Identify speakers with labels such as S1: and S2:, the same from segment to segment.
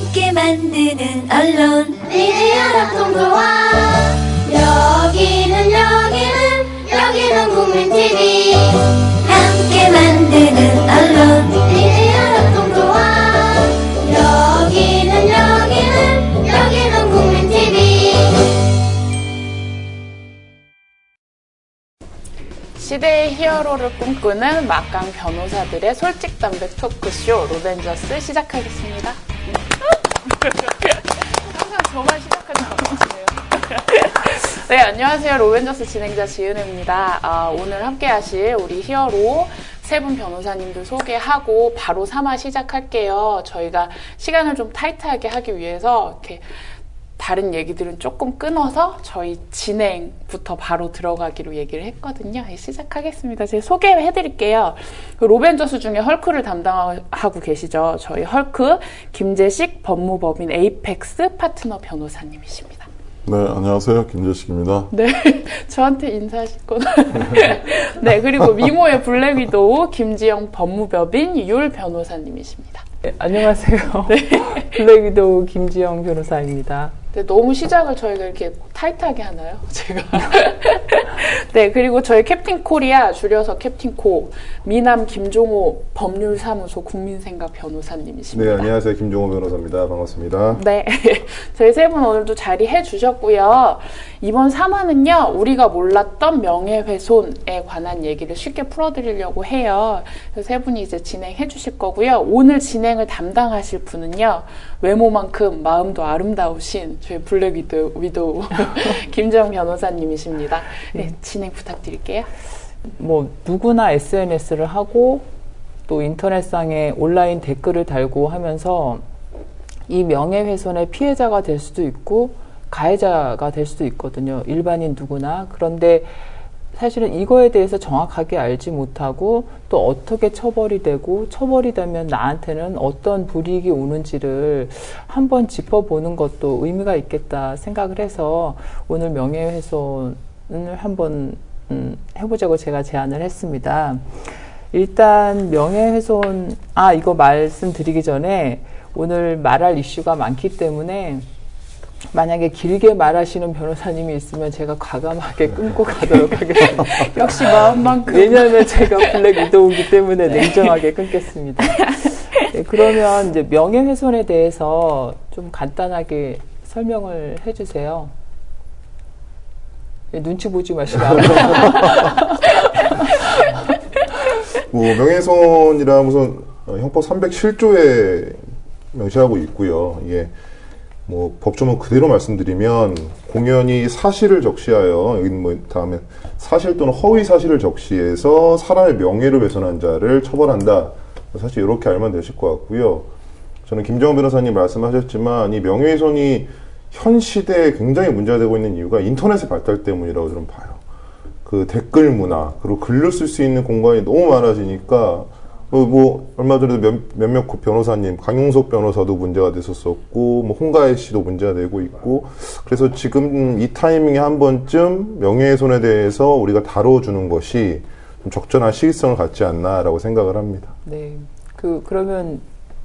S1: 함께 만드는 언론
S2: 미디어 합동조합. 여기는 국민TV.
S1: 함께 만드는 언론
S2: 미디어 합동조합. 여기는 국민TV.
S3: 시대의 히어로를 꿈꾸는 막강 변호사들의 솔직담백 토크쇼 로벤져스 시작하겠습니다. 항상 저만 시작하지 않으시네요. 네, 안녕하세요. 로벤져스 진행자 지은혜입니다. 오늘 함께 하실 우리 히어로 세 분 변호사님들 소개하고 바로 3화 시작할게요. 저희가 시간을 좀 타이트하게 하기 위해서 이렇게 다른 얘기들은 조금 끊어서 저희 진행부터 바로 들어가기로 얘기를 했거든요. 시작하겠습니다. 제가 소개해드릴게요. 로벤져스 중에 헐크를 담당하고 계시죠. 저희 헐크 김재식 법무법인 에이펙스 파트너 변호사님이십니다.
S4: 네, 안녕하세요. 김재식입니다.
S3: 네, 저한테 인사하실 거나. 네, 그리고 미모의 블랙위도우 김지영 법무법인 율 변호사님이십니다.
S5: 네, 안녕하세요. 네. 블랙위도우 김지영 변호사입니다.
S3: 네, 너무 시작을 저희가 이렇게 타이트하게 하나요? 제가. 네, 그리고 저희 캡틴 코리아, 줄여서 캡틴코, 미남 김종호 법률사무소 국민생각 변호사님이십니다.
S6: 네, 안녕하세요. 김종호 변호사입니다. 반갑습니다.
S3: 네, 저희 세 분 오늘도 자리해 주셨고요. 이번 3화는요, 우리가 몰랐던 명예훼손에 관한 얘기를 쉽게 풀어드리려고 해요. 그래서 세 분이 이제 진행해 주실 거고요. 오늘 진행을 담당하실 분은요, 외모만큼 마음도 아름다우신 저희 블랙 위도우 김재영 변호사님이십니다. 네, 진행 부탁드릴게요.
S5: 뭐 누구나 SNS를 하고 또 인터넷상에 온라인 댓글을 달고 하면서 이 명예훼손의 피해자가 될 수도 있고 가해자가 될 수도 있거든요. 일반인 누구나. 그런데 사실은 이거에 대해서 정확하게 알지 못하고 또 어떻게 처벌이 되고 처벌이 되면 나한테는 어떤 불이익이 오는지를 한번 짚어보는 것도 의미가 있겠다 생각을 해서 오늘 명예훼손을 한번 해보자고 제가 제안을 했습니다. 일단 명예훼손, 이거 말씀드리기 전에 오늘 말할 이슈가 많기 때문에 만약에 길게 말하시는 변호사님이 있으면 제가 과감하게 끊고 가도록 하겠습니다.
S3: 역시 마음만큼.
S5: 왜냐하면 제가 블랙 위도우이기 때문에 냉정하게 끊겠습니다. 네, 그러면 이제 명예훼손에 대해서 좀 간단하게 설명을 해주세요. 네, 눈치 보지 마시고.
S6: 명예훼손이라 무슨 형법 307조에 명시하고 있고요. 이게 뭐 법조문 그대로 말씀드리면 공연이 사실을 적시하여, 여기 뭐 다음에 사실 또는 허위 사실을 적시해서 사람의 명예를 훼손한 자를 처벌한다. 사실 이렇게 알면 되실 것 같고요. 저는 김정은 변호사님 말씀하셨지만 이 명예훼손이 현 시대에 굉장히 문제가 되고 있는 이유가 인터넷의 발달 때문이라고 저는 봐요. 그 댓글 문화, 그리고 글을 쓸 수 있는 공간이 너무 많아지니까 뭐 얼마 전에도 몇몇 변호사님, 강용석 변호사도 문제가 됐었었고, 뭐 홍가혜 씨도 문제가 되고 있고, 그래서 지금 이 타이밍에 한 번쯤 명예훼손에 대해서 우리가 다뤄주는 것이 좀 적절한 시기성을 갖지 않나라고 생각을 합니다.
S5: 네, 그러면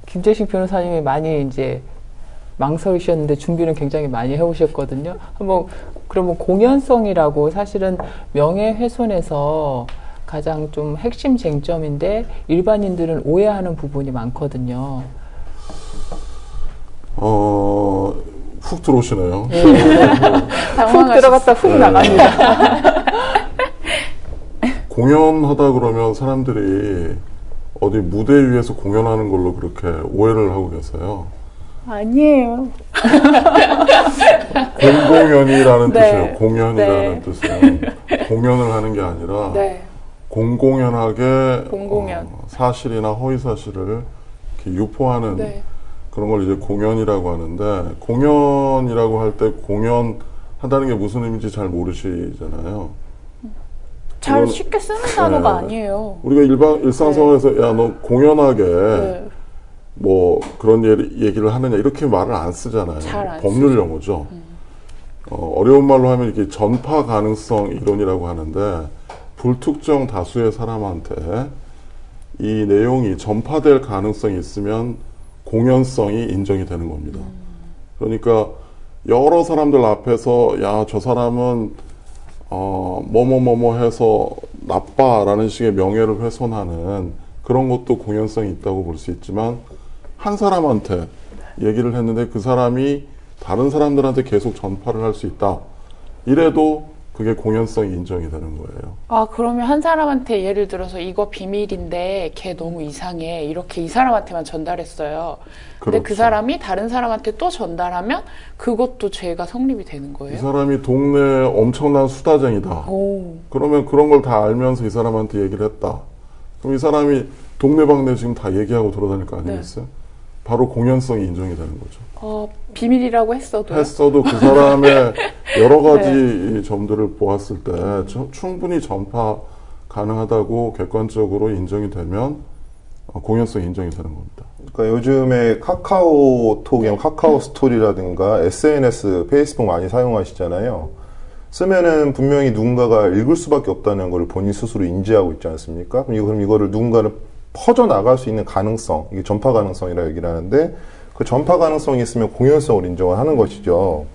S5: 김재식 변호사님이 많이 이제 망설이셨는데 준비는 굉장히 많이 해오셨거든요. 그러면 공연성이라고 사실은 명예훼손에서 가장 좀 핵심 쟁점인데 일반인들은 오해하는 부분이 많거든요.
S4: 훅 들어오시네요.
S5: 네. 훅 들어갔다 훅 나갑니다.
S4: 공연하다 그러면 사람들이 어디 무대 위에서 공연하는 걸로 그렇게 오해를 하고 계세요.
S3: 아니에요.
S4: 공공연이라는
S3: 네.
S4: 뜻이에요. 공연이라는
S3: 네.
S4: 뜻은 공연을 하는 게 아니라
S3: 네.
S4: 공공연하게
S3: 공공연.
S4: 사실이나 허위 사실을 이렇게 유포하는
S3: 네.
S4: 그런 걸 이제 공연이라고 하는데, 공연이라고 할 때 공연하다는 게 무슨 의미인지 잘 모르시잖아요.
S3: 잘 쉽게 쓰는 단어가 아니에요.
S4: 우리가 일상생활에서 야, 너 공연하게
S3: 네.
S4: 뭐 그런 얘기를 하느냐 이렇게 말을 안 쓰잖아요.
S3: 잘 안
S4: 법률 용어죠. 어려운 말로 하면 이렇게 전파 가능성 이론이라고 하는데, 불특정 다수의 사람한테 이 내용이 전파될 가능성이 있으면 공연성이 인정이 되는 겁니다. 그러니까 여러 사람들 앞에서 야, 저 사람은 뭐뭐뭐뭐 해서 나빠라는 식의 명예를 훼손하는 그런 것도 공연성이 있다고 볼 수 있지만 한 사람한테 얘기를 했는데 그 사람이 다른 사람들한테 계속 전파를 할 수 있다. 이래도 그게 공연성이 인정이 되는 거예요.
S3: 아, 그러면 한 사람한테 예를 들어서 이거 비밀인데 걔 너무 이상해. 이렇게 이 사람한테만 전달했어요. 근데 그
S4: 그렇죠.
S3: 사람이 다른 사람한테 또 전달하면 그것도 죄가 성립이 되는
S4: 이
S3: 거예요?
S4: 사람이 동네에 엄청난 수다쟁이다.
S3: 오.
S4: 그러면 그런 걸 다 알면서 이 사람한테 얘기를 했다. 그럼 이 사람이 동네방네 지금 다 얘기하고 돌아다닐 거 아니겠어요? 바로 공연성이 인정이 되는 거죠.
S3: 비밀이라고 했어도요?
S4: 했어도 그 사람의 여러 가지 점들을 보았을 때 충분히 전파 가능하다고 객관적으로 인정이 되면 공연성이 인정이 되는 겁니다.
S6: 그러니까 요즘에 카카오톡이나 카카오 스토리라든가 SNS, 페이스북 많이 사용하시잖아요. 쓰면은 분명히 누군가가 읽을 수밖에 없다는 걸 본인 스스로 인지하고 있지 않습니까? 그럼 이거를 누군가를 퍼져나갈 수 있는 가능성, 이게 전파 가능성이라고 얘기를 하는데, 그 전파 가능성이 있으면 공연성을 인정을 하는 것이죠.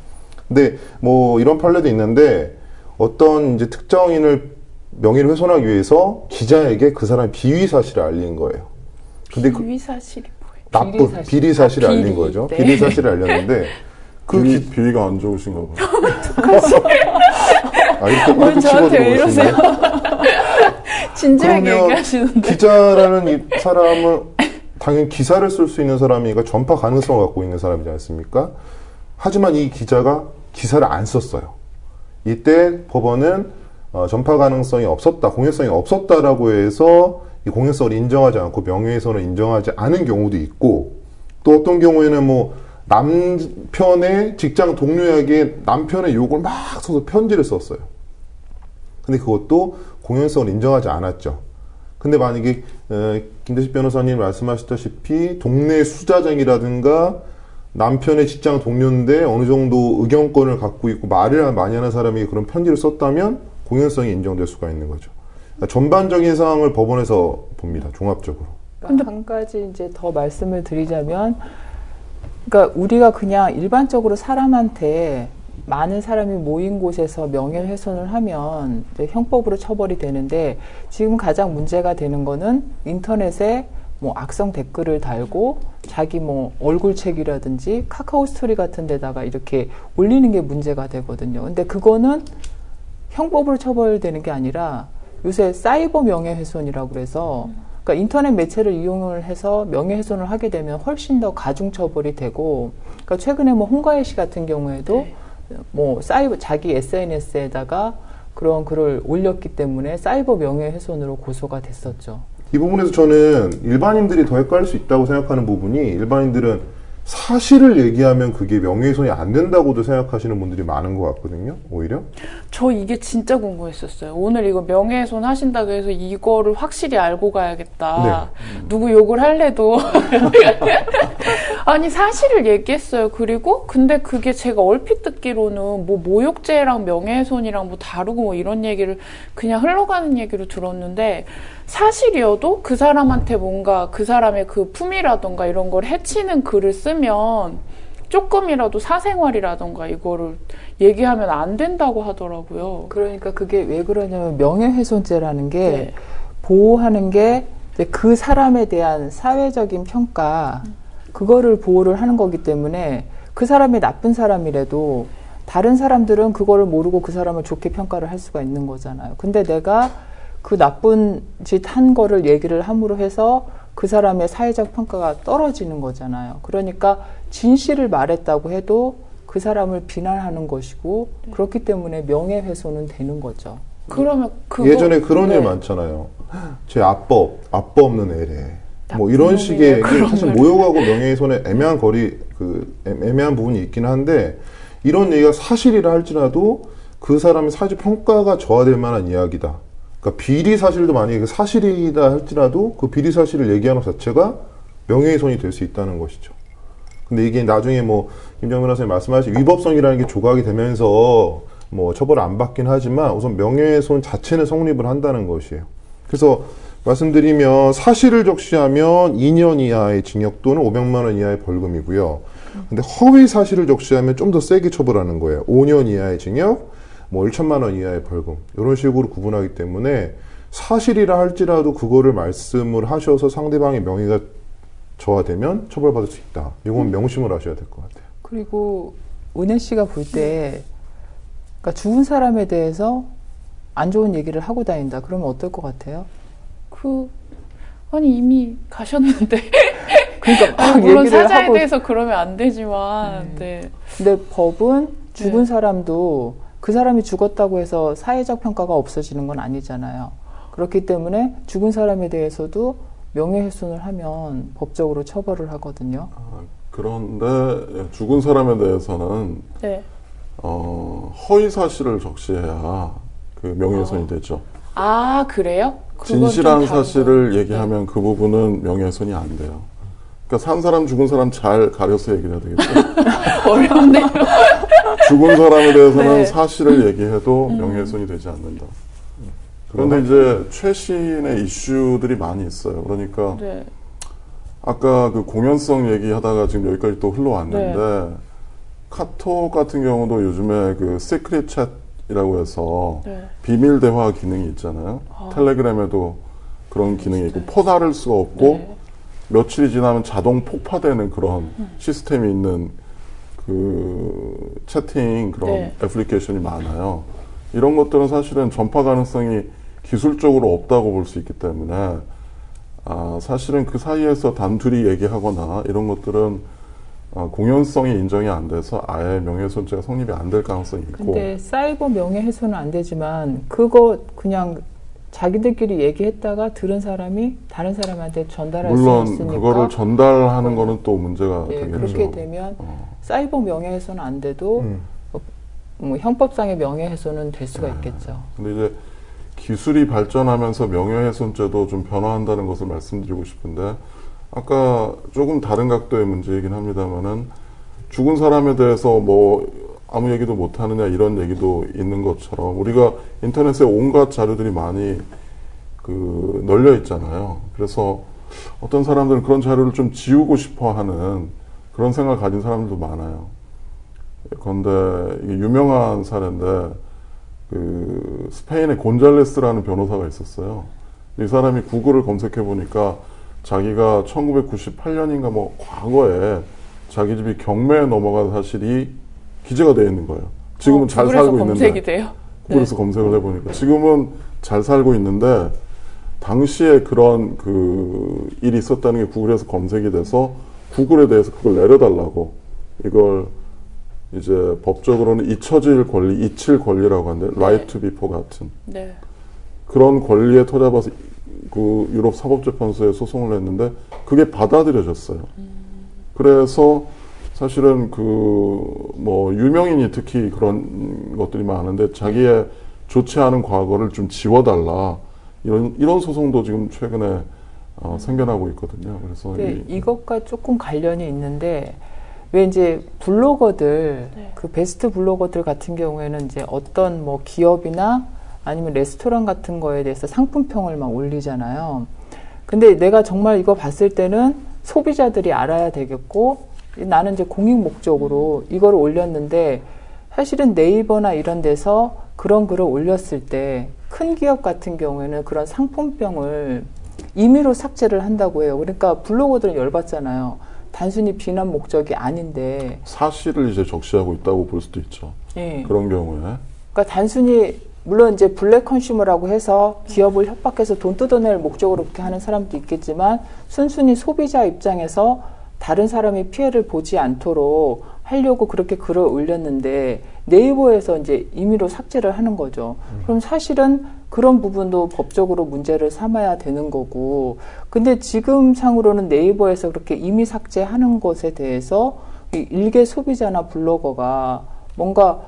S6: 근데 뭐 이런 판례도 있는데, 어떤 이제 특정인을 명예를 훼손하기 위해서 기자에게 그 사람의 비위 사실을 알린 거예요. 근데
S3: 비위 사실이 뭐예요?
S6: 나쁜 비리 사실을 알린
S3: 비리,
S6: 거죠.
S3: 네.
S6: 비리 사실을 알렸는데,
S4: 비위가 안 좋으신가 봐요.
S6: 이렇게
S3: 저한테 왜
S6: 치고 들어오시네요.
S3: 진지하게
S6: 그러면
S3: 얘기하시는데.
S6: 기자라는 이 사람은 당연히 기사를 쓸 수 있는 사람이니까 전파 가능성을 갖고 있는 사람이지 않습니까? 하지만 이 기자가 기사를 안 썼어요. 이때 법원은 전파 가능성이 없었다, 공연성이 없었다라고 해서 이 공연성을 인정하지 않고 명예훼손을 인정하지 않은 경우도 있고, 또 어떤 경우에는 뭐 남편의 직장 동료에게 남편의 욕을 막 써서 편지를 썼어요. 근데 그것도 공연성을 인정하지 않았죠. 근데 만약에 김대식 변호사님 말씀하셨다시피 동네 수자쟁이라든가 남편의 직장 동료인데 어느 정도 의견권을 갖고 있고 말을 많이 하는 사람이 그런 편지를 썼다면 공연성이 인정될 수가 있는 거죠. 그러니까 전반적인 상황을 법원에서 봅니다. 종합적으로.
S5: 근데 한 가지 이제 더 말씀을 드리자면, 그러니까 우리가 그냥 일반적으로 사람한테 많은 사람이 모인 곳에서 명예훼손을 하면 이제 형법으로 처벌이 되는데, 지금 가장 문제가 되는 거는 인터넷에 뭐 악성 댓글을 달고 자기 뭐 얼굴책이라든지 카카오 스토리 같은 데다가 이렇게 올리는 게 문제가 되거든요. 근데 그거는 형법으로 처벌되는 게 아니라 요새 사이버 명예훼손이라고 그래서, 그러니까 인터넷 매체를 이용을 해서 명예훼손을 하게 되면 훨씬 더 가중처벌이 되고, 그러니까 최근에 뭐 홍가혜 씨 같은 경우에도 뭐 사이버 자기 SNS에다가 그런 글을 올렸기 때문에 사이버 명예훼손으로 고소가 됐었죠.
S6: 이 부분에서 저는 일반인들이 더 헷갈릴 수 있다고 생각하는 부분이, 일반인들은 사실을 얘기하면 그게 명예훼손이 안 된다고도 생각하시는 분들이 많은 것 같거든요, 오히려.
S3: 저 이게 진짜 궁금했었어요. 오늘 이거 명예훼손 하신다고 해서 이거를 확실히 알고 가야겠다. 누구 욕을 할래도. 아니, 사실을 얘기했어요. 그리고 근데 그게 제가 얼핏 듣기로는 뭐 모욕죄랑 명예훼손이랑 뭐 다르고 뭐 이런 얘기를 그냥 흘러가는 얘기로 들었는데, 사실이어도 그 사람한테 뭔가 그 사람의 그 품위라던가 이런 걸 해치는 글을 쓰면 조금이라도 사생활이라던가 이거를 얘기하면 안 된다고 하더라고요.
S5: 그러니까 그게 왜 그러냐면, 명예훼손죄라는 게
S3: 네.
S5: 보호하는 게 그 사람에 대한 사회적인 평가, 그거를 보호를 하는 거기 때문에 그 사람이 나쁜 사람이라도 다른 사람들은 그거를 모르고 그 사람을 좋게 평가를 할 수가 있는 거잖아요. 근데 내가 그 나쁜 짓 한 거를 얘기를 함으로 해서 그 사람의 사회적 평가가 떨어지는 거잖아요. 그러니까 진실을 말했다고 해도 그 사람을 비난하는 것이고, 그렇기 때문에 명예훼손은 되는 거죠.
S3: 그러면 그거
S6: 예전에 그런 일
S3: 네.
S6: 많잖아요. 제 아빠 없는 애래. 뭐 이런
S3: 놈이네.
S6: 식의, 이게
S3: 그런
S6: 사실
S3: 말을.
S6: 모욕하고 명예훼손의 애매한 애매한 부분이 있긴 한데, 이런 얘기가 사실이라 할지라도 그 사람의 사회적 평가가 저하될 만한 이야기다. 그러니까 비리 사실도 만약에 사실이다 할지라도 그 비리 사실을 얘기하는 것 자체가 명예훼손이 될 수 있다는 것이죠. 근데 이게 나중에 뭐 김정은 변호사님 말씀하신 위법성이라는 게 조각이 되면서 뭐 처벌을 안 받긴 하지만 우선 명예훼손 자체는 성립을 한다는 것이에요. 그래서 말씀드리면 사실을 적시하면 2년 이하의 징역 또는 500만 원 이하의 벌금이고요. 근데 허위 사실을 적시하면 좀 더 세게 처벌하는 거예요. 5년 이하의 징역, 뭐 1천만 원 이하의 벌금 이런 식으로 구분하기 때문에 사실이라 할지라도 그거를 말씀을 하셔서 상대방의 명예가 저하되면 처벌받을 수 있다. 이건 명심을 하셔야 될 것 같아요.
S5: 그리고 은혜 씨가 볼 때 그러니까 죽은 사람에 대해서 안 좋은 얘기를 하고 다닌다. 그러면 어떨 것 같아요?
S3: 아니 이미 가셨는데.
S5: 그러니까 막
S3: 물론
S5: 얘기를
S3: 사자에
S5: 하고
S3: 대해서 그러면 안 되지만, 네.
S5: 근데 법은 죽은
S3: 네.
S5: 사람도 그 사람이 죽었다고 해서 사회적 평가가 없어지는 건 아니잖아요. 그렇기 때문에 죽은 사람에 대해서도 명예훼손을 하면 법적으로 처벌을 하거든요.
S4: 그런데 죽은 사람에 대해서는
S3: 네.
S4: 허위 사실을 적시해야 그 명예훼손이 되죠.
S3: 아, 그래요? 그건
S4: 진실한
S3: 좀 다른
S4: 사실을
S3: 거.
S4: 얘기하면 그 부분은 명예훼손이 안 돼요. 그러니까 산 사람 죽은 사람 잘 가려서 얘기를 해야 되겠죠.
S3: 어려운데요.
S4: 죽은 사람에 대해서는
S3: 네.
S4: 사실을 얘기해도 명예훼손이 되지 않는다. 그런데 이제 최신의 이슈들이 많이 있어요. 그러니까
S3: 네.
S4: 아까 그 공연성 얘기하다가 지금 여기까지 또 흘러왔는데
S3: 네.
S4: 카톡 같은 경우도 요즘에 그 시크릿 챗이라고 해서
S3: 네.
S4: 비밀 대화 기능이 있잖아요. 텔레그램에도 그런 기능이 있고 포괄할 수가 없고
S3: 네.
S4: 며칠이 지나면 자동 폭파되는 그런 시스템이 있는 그 채팅 그런
S3: 네.
S4: 애플리케이션이 많아요. 이런 것들은 사실은 전파 가능성이 기술적으로 없다고 볼 수 있기 때문에 사실은 그 사이에서 단둘이 얘기하거나 이런 것들은 공연성이 인정이 안 돼서 아예 명예훼손죄가 성립이 안 될 가능성이 있고.
S5: 근데 사이버 명예훼손은 안 되지만 그거 그냥 자기들끼리 얘기했다가 들은 사람이 다른 사람한테 전달할 수
S4: 물론
S5: 있으니까
S4: 그거를 전달하는 거는 또 문제가
S5: 예,
S4: 되겠죠.
S5: 그렇게 되면 사이버 명예훼손은 안 돼도 뭐 형법상의 명예훼손은 될 수가 있겠죠.
S4: 근데 이제 기술이 발전하면서 명예훼손죄도 좀 변화한다는 것을 말씀드리고 싶은데 아까 조금 다른 각도의 문제이긴 합니다만은 죽은 사람에 대해서 뭐 아무 얘기도 못 하느냐 이런 얘기도 있는 것처럼 우리가 인터넷에 온갖 자료들이 많이 그 널려 있잖아요. 그래서 어떤 사람들은 그런 자료를 좀 지우고 싶어 하는 그런 생각을 가진 사람들도 많아요. 그런데 이게 유명한 사례인데 그 스페인의 곤잘레스라는 변호사가 있었어요. 이 사람이 구글을 검색해 보니까 자기가 1998년인가 뭐 과거에 자기 집이 경매에 넘어간 사실이 기재가 되어 있는 거예요. 지금은 잘
S3: 구글에서
S4: 살고
S3: 검색이
S4: 있는데
S3: 돼요?
S4: 구글에서 검색을 해보니까 지금은 잘 살고 있는데 당시에 그런 그 일이 있었다는 게 구글에서 검색이 돼서 구글에 대해서 그걸 내려달라고 이걸 이제 법적으로는 잊혀질 권리, 잊힐 권리라고 하는데 right to be forgotten
S3: 네.
S4: 그런 권리에 토잡아서 그 유럽 사법재판소에 소송을 했는데 그게 받아들여졌어요. 그래서 사실은 그 뭐 유명인이 특히 그런 것들이 많은데 자기의 좋지 않은 과거를 좀 지워달라 이런 소송도 지금 최근에 생겨나고 있거든요. 그래서
S5: 네, 이것과 조금 관련이 있는데 왜 이제 블로거들
S3: 네.
S5: 그 베스트 블로거들 같은 경우에는 이제 어떤 뭐 기업이나 아니면 레스토랑 같은 거에 대해서 상품평을 막 올리잖아요. 근데 내가 정말 이거 봤을 때는 소비자들이 알아야 되겠고 나는 이제 공익 목적으로 이걸 올렸는데 사실은 네이버나 이런 데서 그런 글을 올렸을 때 큰 기업 같은 경우에는 그런 상품평을 임의로 삭제를 한다고 해요. 그러니까 블로거들은 열받잖아요. 단순히 비난 목적이 아닌데
S4: 사실을 이제 적시하고 있다고 볼 수도 있죠.
S5: 예.
S4: 그런 경우에
S5: 그러니까 단순히 물론 이제 블랙 컨슈머라고 해서 기업을 협박해서 돈 뜯어낼 목적으로 그렇게 하는 사람도 있겠지만 순순히 소비자 입장에서 다른 사람이 피해를 보지 않도록 하려고 그렇게 글을 올렸는데 네이버에서 이제 임의로 삭제를 하는 거죠. 그럼 사실은 그런 부분도 법적으로 문제를 삼아야 되는 거고 근데 지금 상으로는 네이버에서 그렇게 임의 삭제하는 것에 대해서 이 일개 소비자나 블로거가 뭔가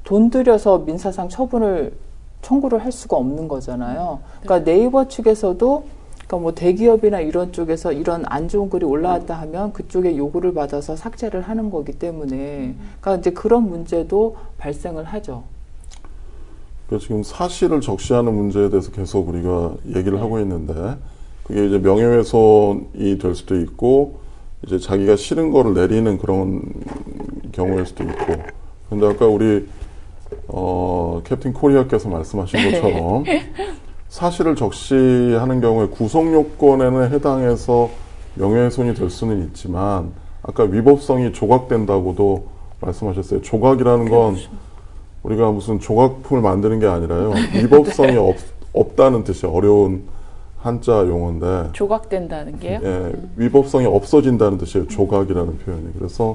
S5: 돈 들여서 민사상 처분을 청구를 할 수가 없는 거잖아요. 그러니까 네이버 측에서도 그러니까 뭐 대기업이나 이런 쪽에서 이런 안 좋은 글이 올라왔다 하면 그쪽에 요구를 받아서 삭제를 하는 거기 때문에 그러니까 이제 그런 문제도 발생을 하죠.
S4: 그러니까 지금 사실을 적시하는 문제에 대해서 계속 우리가 얘기를 하고 있는데 그게 이제 명예훼손이 될 수도 있고 이제 자기가 싫은 거를 내리는 그런 경우일 수도 있고. 근데 아까 우리 캡틴 코리아께서 말씀하신 것처럼 사실을 적시하는 경우에 구속 요건에는 해당해서 명예훼손이 될 수는 있지만 아까 위법성이 조각된다고도 말씀하셨어요. 조각이라는 건 우리가 무슨 조각품을 만드는 게 아니라요. 위법성이 없다는 뜻이에요. 어려운 한자 용어인데
S3: 조각된다는 게요?
S4: 예, 위법성이 없어진다는 뜻이에요. 조각이라는 표현이. 그래서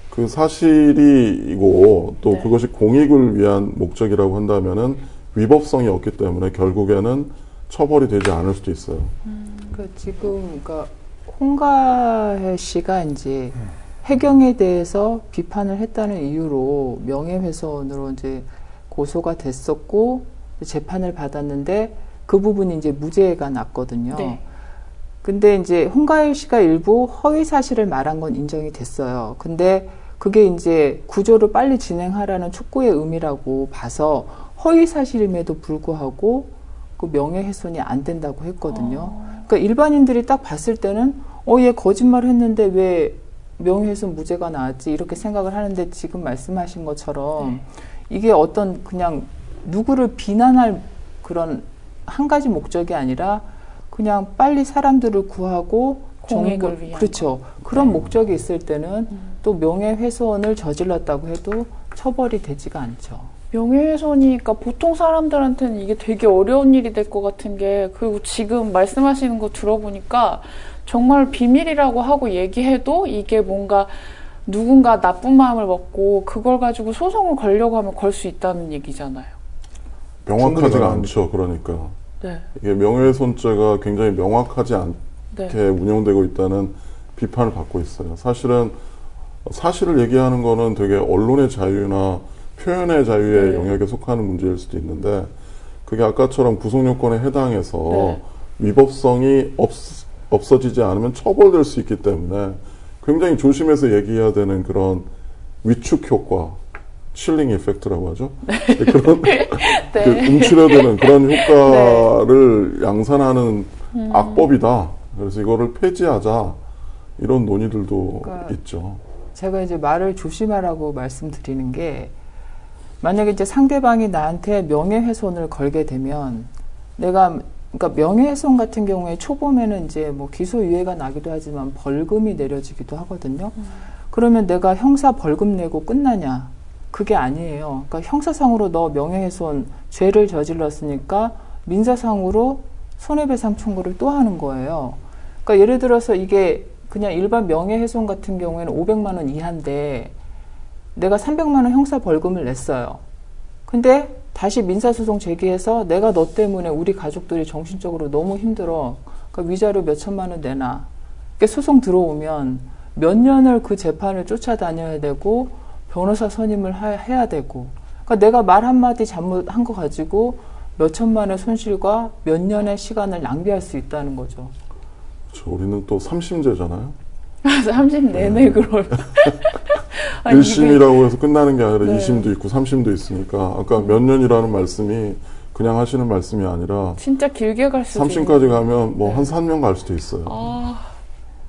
S4: 그 사실이고 또
S3: 네.
S4: 그것이 공익을 위한 목적이라고 한다면은 위법성이 없기 때문에 결국에는 처벌이 되지 않을 수도 있어요.
S5: 그러니까 지금 그러니까 홍가혜 씨가 이제 해경에 대해서 비판을 했다는 이유로 명예훼손으로 이제 고소가 됐었고 재판을 받았는데 그 부분이 이제 무죄가 났거든요.
S3: 네.
S5: 근데 이제 홍가혜 씨가 일부 허위 사실을 말한 건 인정이 됐어요. 근데 그게 이제 구조를 빨리 진행하라는 촉구의 의미라고 봐서 허위 사실임에도 불구하고 그 명예훼손이 안 된다고 했거든요. 그러니까 일반인들이 딱 봤을 때는 얘 거짓말 했는데 왜 명예훼손 무죄가 나왔지 이렇게 생각을 하는데 지금 말씀하신 것처럼 이게 어떤 그냥 누구를 비난할 그런 한 가지 목적이 아니라 그냥 빨리 사람들을 구하고
S3: 공익을 위한
S5: 그렇죠. 그런 목적이 있을 때는 또 명예훼손을 저질렀다고 해도 처벌이 되지가 않죠.
S3: 명예훼손이니까 보통 사람들한테는 이게 되게 어려운 일이 될 것 같은 게 그리고 지금 말씀하시는 거 들어보니까 정말 비밀이라고 하고 얘기해도 이게 뭔가 누군가 나쁜 마음을 먹고 그걸 가지고 소송을 걸려고 하면 걸 수 있다는 얘기잖아요.
S4: 명확하지가 않죠. 그러니까
S3: 네.
S4: 이게 명예훼손죄가 굉장히 명확하지 않게
S3: 네.
S4: 운영되고 있다는 비판을 받고 있어요. 사실은 사실을 얘기하는 거는 되게 언론의 자유나 표현의 자유의
S3: 네.
S4: 영역에 속하는 문제일 수도 있는데 그게 아까처럼 구속 요건에 해당해서
S3: 네.
S4: 위법성이 없어지지 않으면 처벌될 수 있기 때문에 굉장히 조심해서 얘기해야 되는 그런 위축 효과, 칠링 이펙트라고 하죠. 그런 그 움츠려드는 그런 효과를 양산하는 악법이다. 그래서 이거를 폐지하자 이런 논의들도
S5: 그러니까
S4: 있죠.
S5: 제가 이제 말을 조심하라고 말씀드리는 게 만약에 이제 상대방이 나한테 명예훼손을 걸게 되면 내가 그러니까 명예훼손 같은 경우에 초범에는 이제 뭐 기소유예가 나기도 하지만 벌금이 내려지기도 하거든요. 그러면 내가 형사 벌금 내고 끝나냐? 그게 아니에요. 그러니까 형사상으로 너 명예훼손 죄를 저질렀으니까 민사상으로 손해배상 청구를 또 하는 거예요. 그러니까 예를 들어서 이게 그냥 일반 명예훼손 같은 경우에는 500만 원 이하인데 내가 300만 원 형사 벌금을 냈어요. 근데 다시 민사소송 제기해서 내가 너 때문에 우리 가족들이 정신적으로 너무 힘들어. 그러니까 위자료 몇 천만 원 내놔. 이렇게 소송 들어오면 몇 년을 그 재판을 쫓아다녀야 되고 변호사 선임을 해야 되고 그러니까 내가 말 한마디 잘못한 거 가지고 몇 천만 원의 손실과 몇 년의 시간을 낭비할 수 있다는 거죠.
S4: 그렇죠. 우리는 또 3심제잖아요.
S3: 30내내 그러면. 아니,
S4: 1심이라고 해서 끝나는 게 아니라
S3: 네.
S4: 2심도 있고 3심도 있으니까 아까 몇 년이라는 말씀이 그냥 하시는 말씀이 아니라
S3: 진짜 길게 갈 수도
S4: 3심까지
S3: 있는.
S4: 가면 뭐 한 3년 갈 수도 있어요.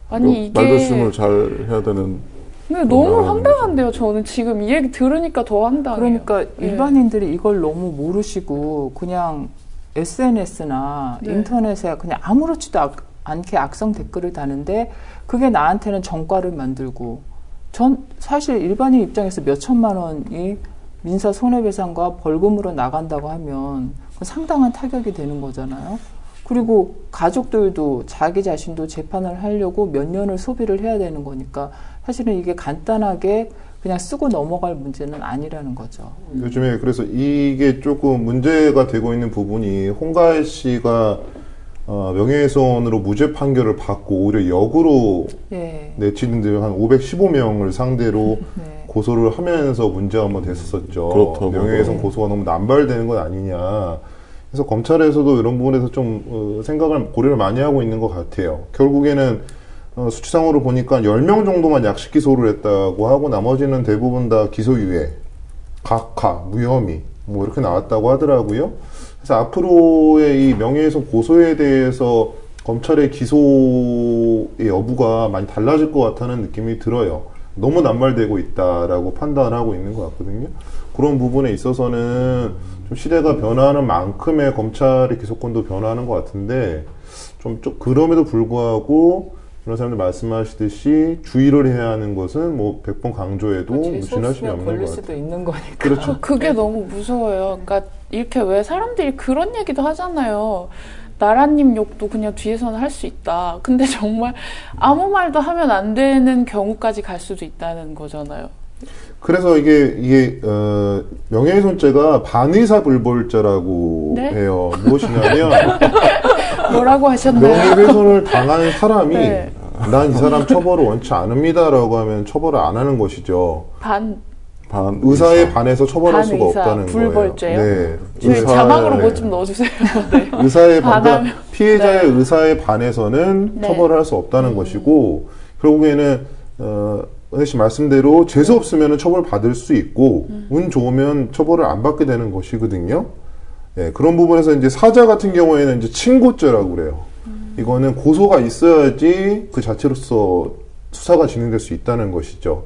S3: 아니 이게
S4: 말결심을 잘 해야 되는.
S3: 근데 너무
S4: 나라는
S3: 황당한데요. 저는 지금 이 얘기 들으니까 더 황당해요.
S5: 그러니까
S3: 예.
S5: 일반인들이 이걸 너무 모르시고 그냥 SNS나
S3: 네.
S5: 인터넷에 그냥 아무렇지도 않게 악성 댓글을 다는데 그게 나한테는 전과를 만들고 전 사실 일반인 입장에서 몇 천만 원이 민사 손해배상과 벌금으로 나간다고 하면 그건 상당한 타격이 되는 거잖아요. 그리고 가족들도 자기 자신도 재판을 하려고 몇 년을 소비를 해야 되는 거니까 사실은 이게 간단하게 그냥 쓰고 넘어갈 문제는 아니라는 거죠.
S6: 요즘에 그래서 이게 조금 문제가 되고 있는 부분이 홍가혜 씨가 명예훼손으로 무죄 판결을 받고 오히려 역으로
S5: 예.
S6: 내치는들 한 515명을 상대로
S5: 네.
S6: 고소를 하면서 문제가 한번 됐었죠.
S4: 그렇다고.
S6: 명예훼손 고소가 너무 남발되는 건 아니냐. 그래서 검찰에서도 이런 부분에서 좀 생각을 고려를 많이 하고 있는 것 같아요. 결국에는 수치상으로 보니까 10명 정도만 약식 기소를 했다고 하고 나머지는 대부분 다 기소유예, 각하, 무혐의 뭐 이렇게 나왔다고 하더라고요. 그래서 앞으로의 이 명예훼손 고소에 대해서 검찰의 기소의 여부가 많이 달라질 것 같다는 느낌이 들어요. 너무 남발되고 있다라고 판단하고 있는 것 같거든요. 그런 부분에 있어서는 좀 시대가 변화하는 만큼의 검찰의 기소권도 변화하는 것 같은데 좀 그럼에도 불구하고 이런 사람들 말씀하시듯이 주의를 해야 하는 것은 뭐 100번 강조해도 무신하심이 없는
S5: 걸릴
S6: 것
S5: 수도
S6: 같아요.
S5: 있는 거니까.
S6: 그렇죠.
S3: 그게 너무 무서워요. 그러니까 이렇게 왜 사람들이 그런 얘기도 하잖아요. 나라님 욕도 그냥 뒤에서는 할 수 있다. 근데 정말 아무 말도 하면 안 되는 경우까지 갈 수도 있다는 거잖아요.
S6: 그래서 이게 명예훼손죄가 반의사불벌죄라고
S3: 네?
S6: 해요. 무엇이냐면
S3: 뭐라고 하셨나요?
S6: 명예훼손을 당한 사람이
S3: 네.
S6: 난 이 사람 처벌을 원치 않습니다라고 하면 처벌을 안 하는 것이죠. 의사에 반해서 처벌할 수가
S3: 반의사,
S6: 없다는
S3: 불벌죄요?
S6: 거예요. 네.
S3: 저희
S6: 의사에-
S3: 자막으로 뭐 좀 넣어주세요. 네.
S6: 의사에
S3: 반하면-
S6: 피해자의 의사에 반해서는
S3: 네.
S6: 처벌을 할 수 없다는 것이고 결국에는 은혜 씨 말씀대로 재수 없으면 처벌 받을 수 있고 운 좋으면 처벌을 안 받게 되는 것이거든요. 예, 그런 부분에서 이제 사자 같은 경우에는 이제 친고죄라고 그래요. 이거는 고소가 있어야지 그 자체로서 수사가 진행될 수 있다는 것이죠.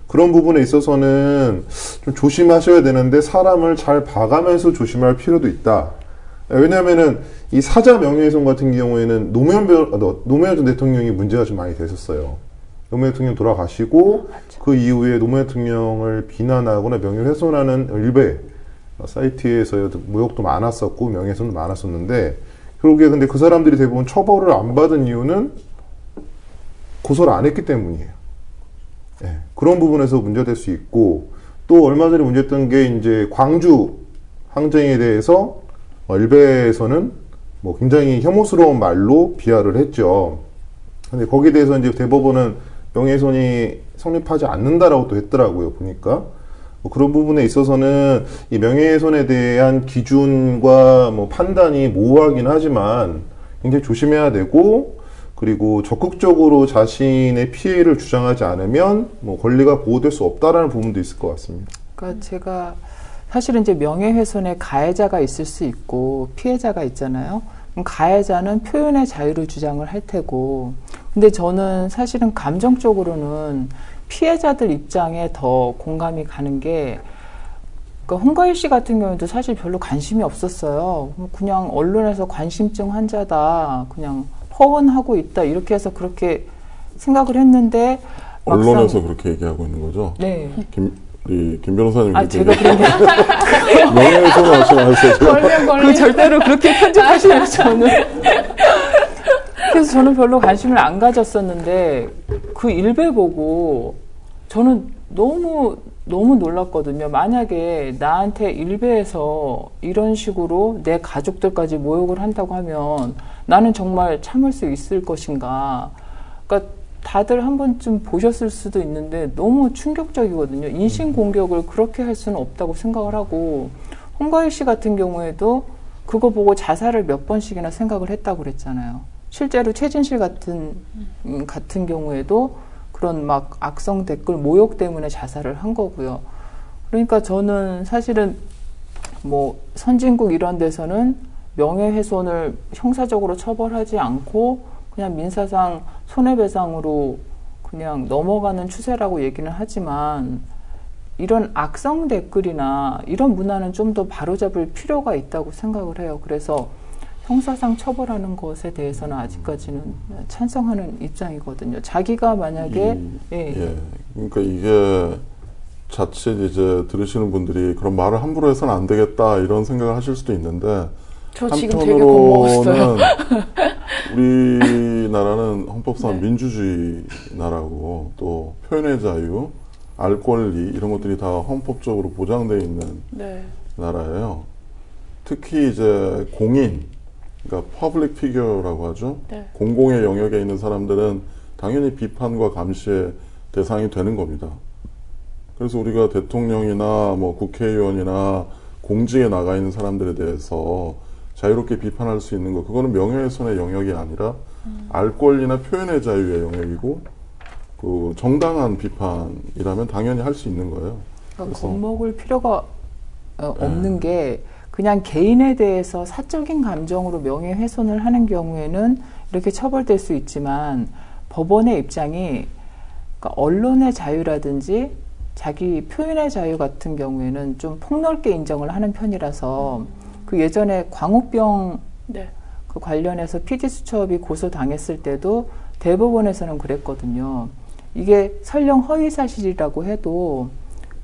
S6: 그런 부분에 있어서는 좀 조심하셔야 되는데 사람을 잘 봐가면서 조심할 필요도 있다. 왜냐하면은 이 사자 명예훼손 같은 경우에는 노무현 전 대통령이 문제가 좀 많이 됐었어요. 노무현 대통령 돌아가시고 그 이후에 노무현 대통령을 비난하거나 명예훼손하는 일베 사이트에서 모욕도 많았었고 명예훼손도 많았었는데 결국에 근데 그 사람들이 대부분 처벌을 안 받은 이유는 고소를 안 했기 때문이에요. 예, 그런 부분에서 문제될 수 있고 또 얼마 전에 문제됐던 게 이제 광주 항쟁에 대해서 일베에서는 뭐 굉장히 혐오스러운 말로 비하를 했죠. 근데 거기에 대해서 이제 대법원은 명예훼손이 성립하지 않는다라고 또 했더라고요. 보니까 뭐 그런 부분에 있어서는 이 명예훼손에 대한 기준과 뭐 판단이 모호하긴 하지만 굉장히 조심해야 되고 그리고 적극적으로 자신의 피해를 주장하지 않으면 뭐 권리가 보호될 수 없다라는 부분도 있을 것 같습니다.
S5: 그러니까 제가 사실은 이제 명예훼손에 가해자가 있을 수 있고 피해자가 있잖아요. 그럼 가해자는 표현의 자유를 주장을 할 테고, 근데 저는 사실은 감정적으로는 피해자들 입장에 더 공감이 가는 게, 그러니까 홍가희 씨 같은 경우에도 사실 별로 관심이 없었어요. 그냥 언론에서 관심증 환자다, 그냥 허언하고 있다 이렇게 해서 그렇게 생각을 했는데
S4: 언론에서 그렇게 얘기하고 있는 거죠?
S5: 네.
S4: 우리 김 변호사님.
S5: 아, 제가 그런 게
S4: 명예훼손 하시면서
S5: 그 절대로 그렇게 편집하시면 저는. 그래서 저는 별로 관심을 안 가졌었는데 그 일배 보고 저는 너무 놀랐거든요. 만약에 나한테 일베에서 이런 식으로 내 가족들까지 모욕을 한다고 하면 나는 정말 참을 수 있을 것인가. 그러니까 다들 한 번쯤 보셨을 수도 있는데 너무 충격적이거든요. 인신공격을 그렇게 할 수는 없다고 생각을 하고, 홍가희 씨 같은 경우에도 그거 보고 자살을 몇 번씩이나 생각을 했다고 그랬잖아요. 실제로 최진실 같은 경우에도 그런 막 악성 댓글 모욕 때문에 자살을 한 거고요. 그러니까 저는 사실은 뭐 선진국 이런 데서는 명예훼손을 형사적으로 처벌하지 않고 그냥 민사상 손해배상으로 그냥 넘어가는 추세라고 얘기는 하지만 이런 악성 댓글이나 이런 문화는 좀 더 바로잡을 필요가 있다고 생각을 해요. 그래서 형사상 처벌하는 것에 대해서는 아직까지는 찬성하는 입장이거든요. 자기가 만약에
S4: 예. 그러니까 이게 자칫 이제 들으시는 분들이 그런 말을 함부로 해서는 안 되겠다 이런 생각을 하실 수도 있는데
S3: 저 지금 되게 겁먹었어요.
S4: 우리나라는 헌법상
S3: 네.
S4: 민주주의 나라고 또 표현의 자유, 알 권리 이런 것들이 다 헌법적으로 보장되어 있는
S3: 네.
S4: 나라예요. 특히 이제 공인, 그러니까 퍼블릭 피규어라고 하죠.
S3: 네.
S4: 공공의 영역에 있는 사람들은 당연히 비판과 감시의 대상이 되는 겁니다. 그래서 우리가 대통령이나 뭐 국회의원이나 공직에 나가 있는 사람들에 대해서 자유롭게 비판할 수 있는 거, 그거는 명예훼손의 영역이 아니라 알 권리나 표현의 자유의 영역이고 그 정당한 비판이라면 당연히 할 수 있는 거예요.
S5: 그러니까 겁먹을 필요가 없는 게 그냥 개인에 대해서 사적인 감정으로 명예훼손을 하는 경우에는 이렇게 처벌될 수 있지만 법원의 입장이 그러니까 언론의 자유라든지 자기 표현의 자유 같은 경우에는 좀 폭넓게 인정을 하는 편이라서 그 예전에 광우병
S3: 네.
S5: 그 관련해서 PD수첩이 고소당했을 때도 대법원에서는 그랬거든요. 이게 설령 허위사실이라고 해도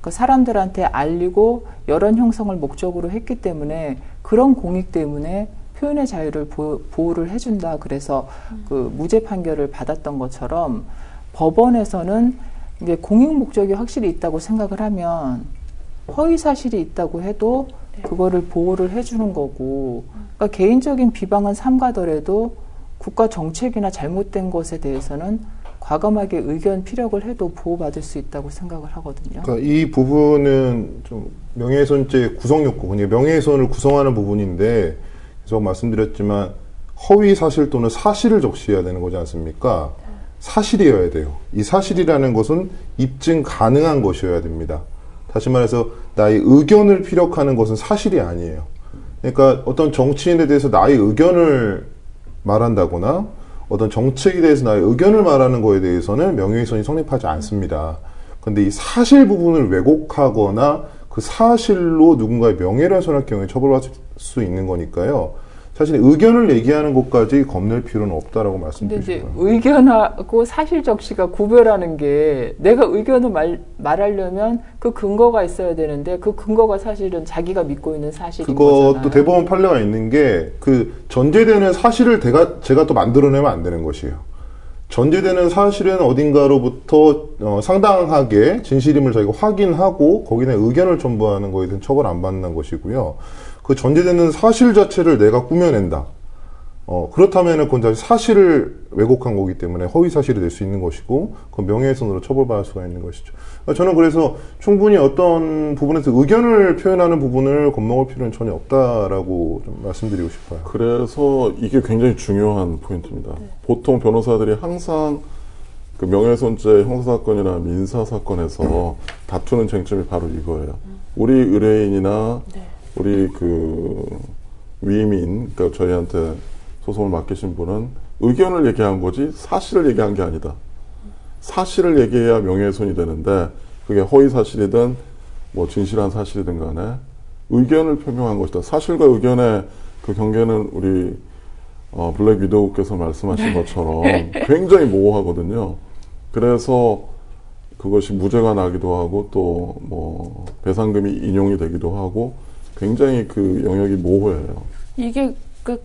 S5: 그 사람들한테 알리고 여론 형성을 목적으로 했기 때문에 그런 공익 때문에 표현의 자유를 보호를 해준다. 그래서 그 무죄 판결을 받았던 것처럼 법원에서는 이제 공익 목적이 확실히 있다고 생각을 하면 허위 사실이 있다고 해도 그거를 보호를 해주는 거고, 그러니까 개인적인 비방은 삼가더라도 국가 정책이나 잘못된 것에 대해서는 과감하게 의견 피력을 해도 보호받을 수 있다고 생각을 하거든요.
S6: 그러니까 이 부분은 좀 명예훼손죄 구성요건, 그러니까 명예훼손을 구성하는 부분인데 계속 말씀드렸지만 허위 사실 또는 사실을 적시해야 되는 거지 않습니까? 사실이어야 돼요. 이 사실이라는 것은 입증 가능한 것이어야 됩니다. 다시 말해서 나의 의견을 피력하는 것은 사실이 아니에요. 그러니까 어떤 정치인에 대해서 나의 의견을 말한다거나 어떤 정책에 대해서 나의 의견을 말하는 거에 대해서는 명예훼손이 성립하지 않습니다. 그런데 이 사실 부분을 왜곡하거나 그 사실로 누군가의 명예를 훼손할 경우에 처벌받을 수 있는 거니까요. 사실 의견을 얘기하는 것까지 겁낼 필요는 없다라고
S5: 근데 이제
S6: 말씀드리고요.
S5: 의견하고 사실 적시가 구별하는 게 내가 의견을 말하려면 그 근거가 있어야 되는데 그 근거가 사실은 자기가 믿고 있는 사실인 거잖아요.
S6: 그것도 대법원 판례가 있는 게 그 전제되는 사실을 제가 또 만들어내면 안 되는 것이에요. 전제되는 사실은 어딘가로부터 상당하게 진실임을 저희가 확인하고 거기에 의견을 첨부하는 거에 대한 처벌 안 받는 것이고요. 그 전제되는 사실 자체를 내가 꾸며낸다. 그렇다면은 그건 다시 사실을 왜곡한 거기 때문에 허위 사실이 될 수 있는 것이고, 그건 명예훼손으로 처벌받을 수가 있는 것이죠. 저는 그래서 충분히 어떤 부분에서 의견을 표현하는 부분을 겁먹을 필요는 전혀 없다라고 좀 말씀드리고 싶어요.
S4: 그래서 이게 굉장히 중요한 포인트입니다. 보통 변호사들이 항상 그 명예훼손죄 형사사건이나 민사사건에서 다투는 쟁점이 바로 이거예요. 우리 의뢰인이나 우리 그 위민, 그러니까 저희한테 소송을 맡기신 분은 의견을 얘기한 거지 사실을 얘기한 게 아니다. 사실을 얘기해야 명예훼손이 되는데 그게 허위 사실이든 뭐 진실한 사실이든 간에 의견을 표명한 것이다. 사실과 의견의 그 경계는 우리 블랙 위도우께서 말씀하신 것처럼 굉장히 모호하거든요. 그래서 그것이 무죄가 나기도 하고 또 뭐 배상금이 인용이 되기도 하고 굉장히 그 영역이 모호해요.
S3: 이게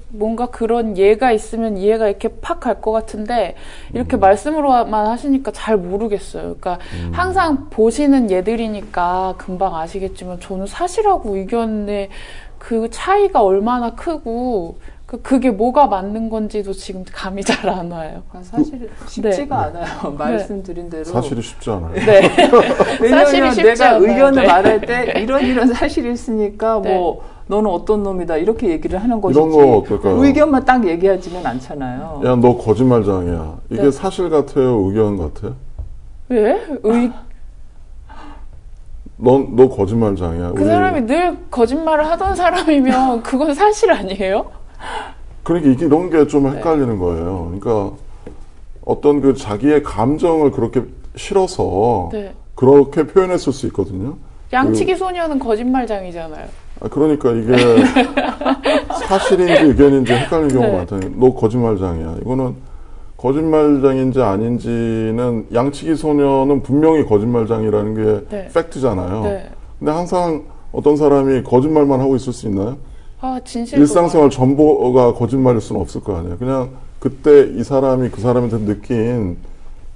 S3: 뭔가 그런 예가 있으면 이해가 이렇게 팍 갈 것 같은데 이렇게 말씀으로만 하시니까 잘 모르겠어요. 그러니까 항상 보시는 예들이니까 금방 아시겠지만 저는 사실하고 의견의 그 차이가 얼마나 크고 그게 뭐가 맞는 건지도 지금 감이 잘 안 와요.
S5: 사실 쉽지가 않아요. 말씀드린 대로.
S4: 사실이 쉽지 않아요.
S3: 네.
S5: 왜냐하면
S3: 사실이 쉽지
S5: 내가
S3: 않아요.
S5: 의견을
S3: 네.
S5: 말할 때 이런 사실이 있으니까
S3: 네.
S5: 뭐 너는 어떤 놈이다 이렇게 얘기를 하는 것이지
S4: 이런 거 어떨까요?
S5: 의견만 딱 얘기하지는 않잖아요.
S4: 야, 너 거짓말장이야. 이게
S3: 네.
S4: 사실 같아요? 의견 같아요?
S3: 왜?
S4: 너 거짓말장이야.
S3: 그 사람이 늘 거짓말을 하던 사람이면 그건 사실 아니에요?
S4: 그러니까 이런 게 좀 헷갈리는 거예요. 그러니까 어떤 그 자기의 감정을 그렇게 실어서
S3: 네.
S4: 그렇게 표현했을 수 있거든요.
S3: 양치기 소녀는 거짓말장이잖아요.
S4: 그러니까 이게 사실인지 의견인지 헷갈리는 경우가
S3: 네.
S4: 많다니. 너 거짓말장이야. 이거는 거짓말장인지 아닌지는 양치기 소녀는 분명히 거짓말장이라는 게
S3: 네.
S4: 팩트잖아요.
S3: 네.
S4: 근데 항상 어떤 사람이 거짓말만 하고 있을 수 있나요?
S3: 진실도
S4: 일상생활 전부가 거짓말일 수는 없을 거 아니에요. 그냥 그때 이 사람이 그 사람한테 느낀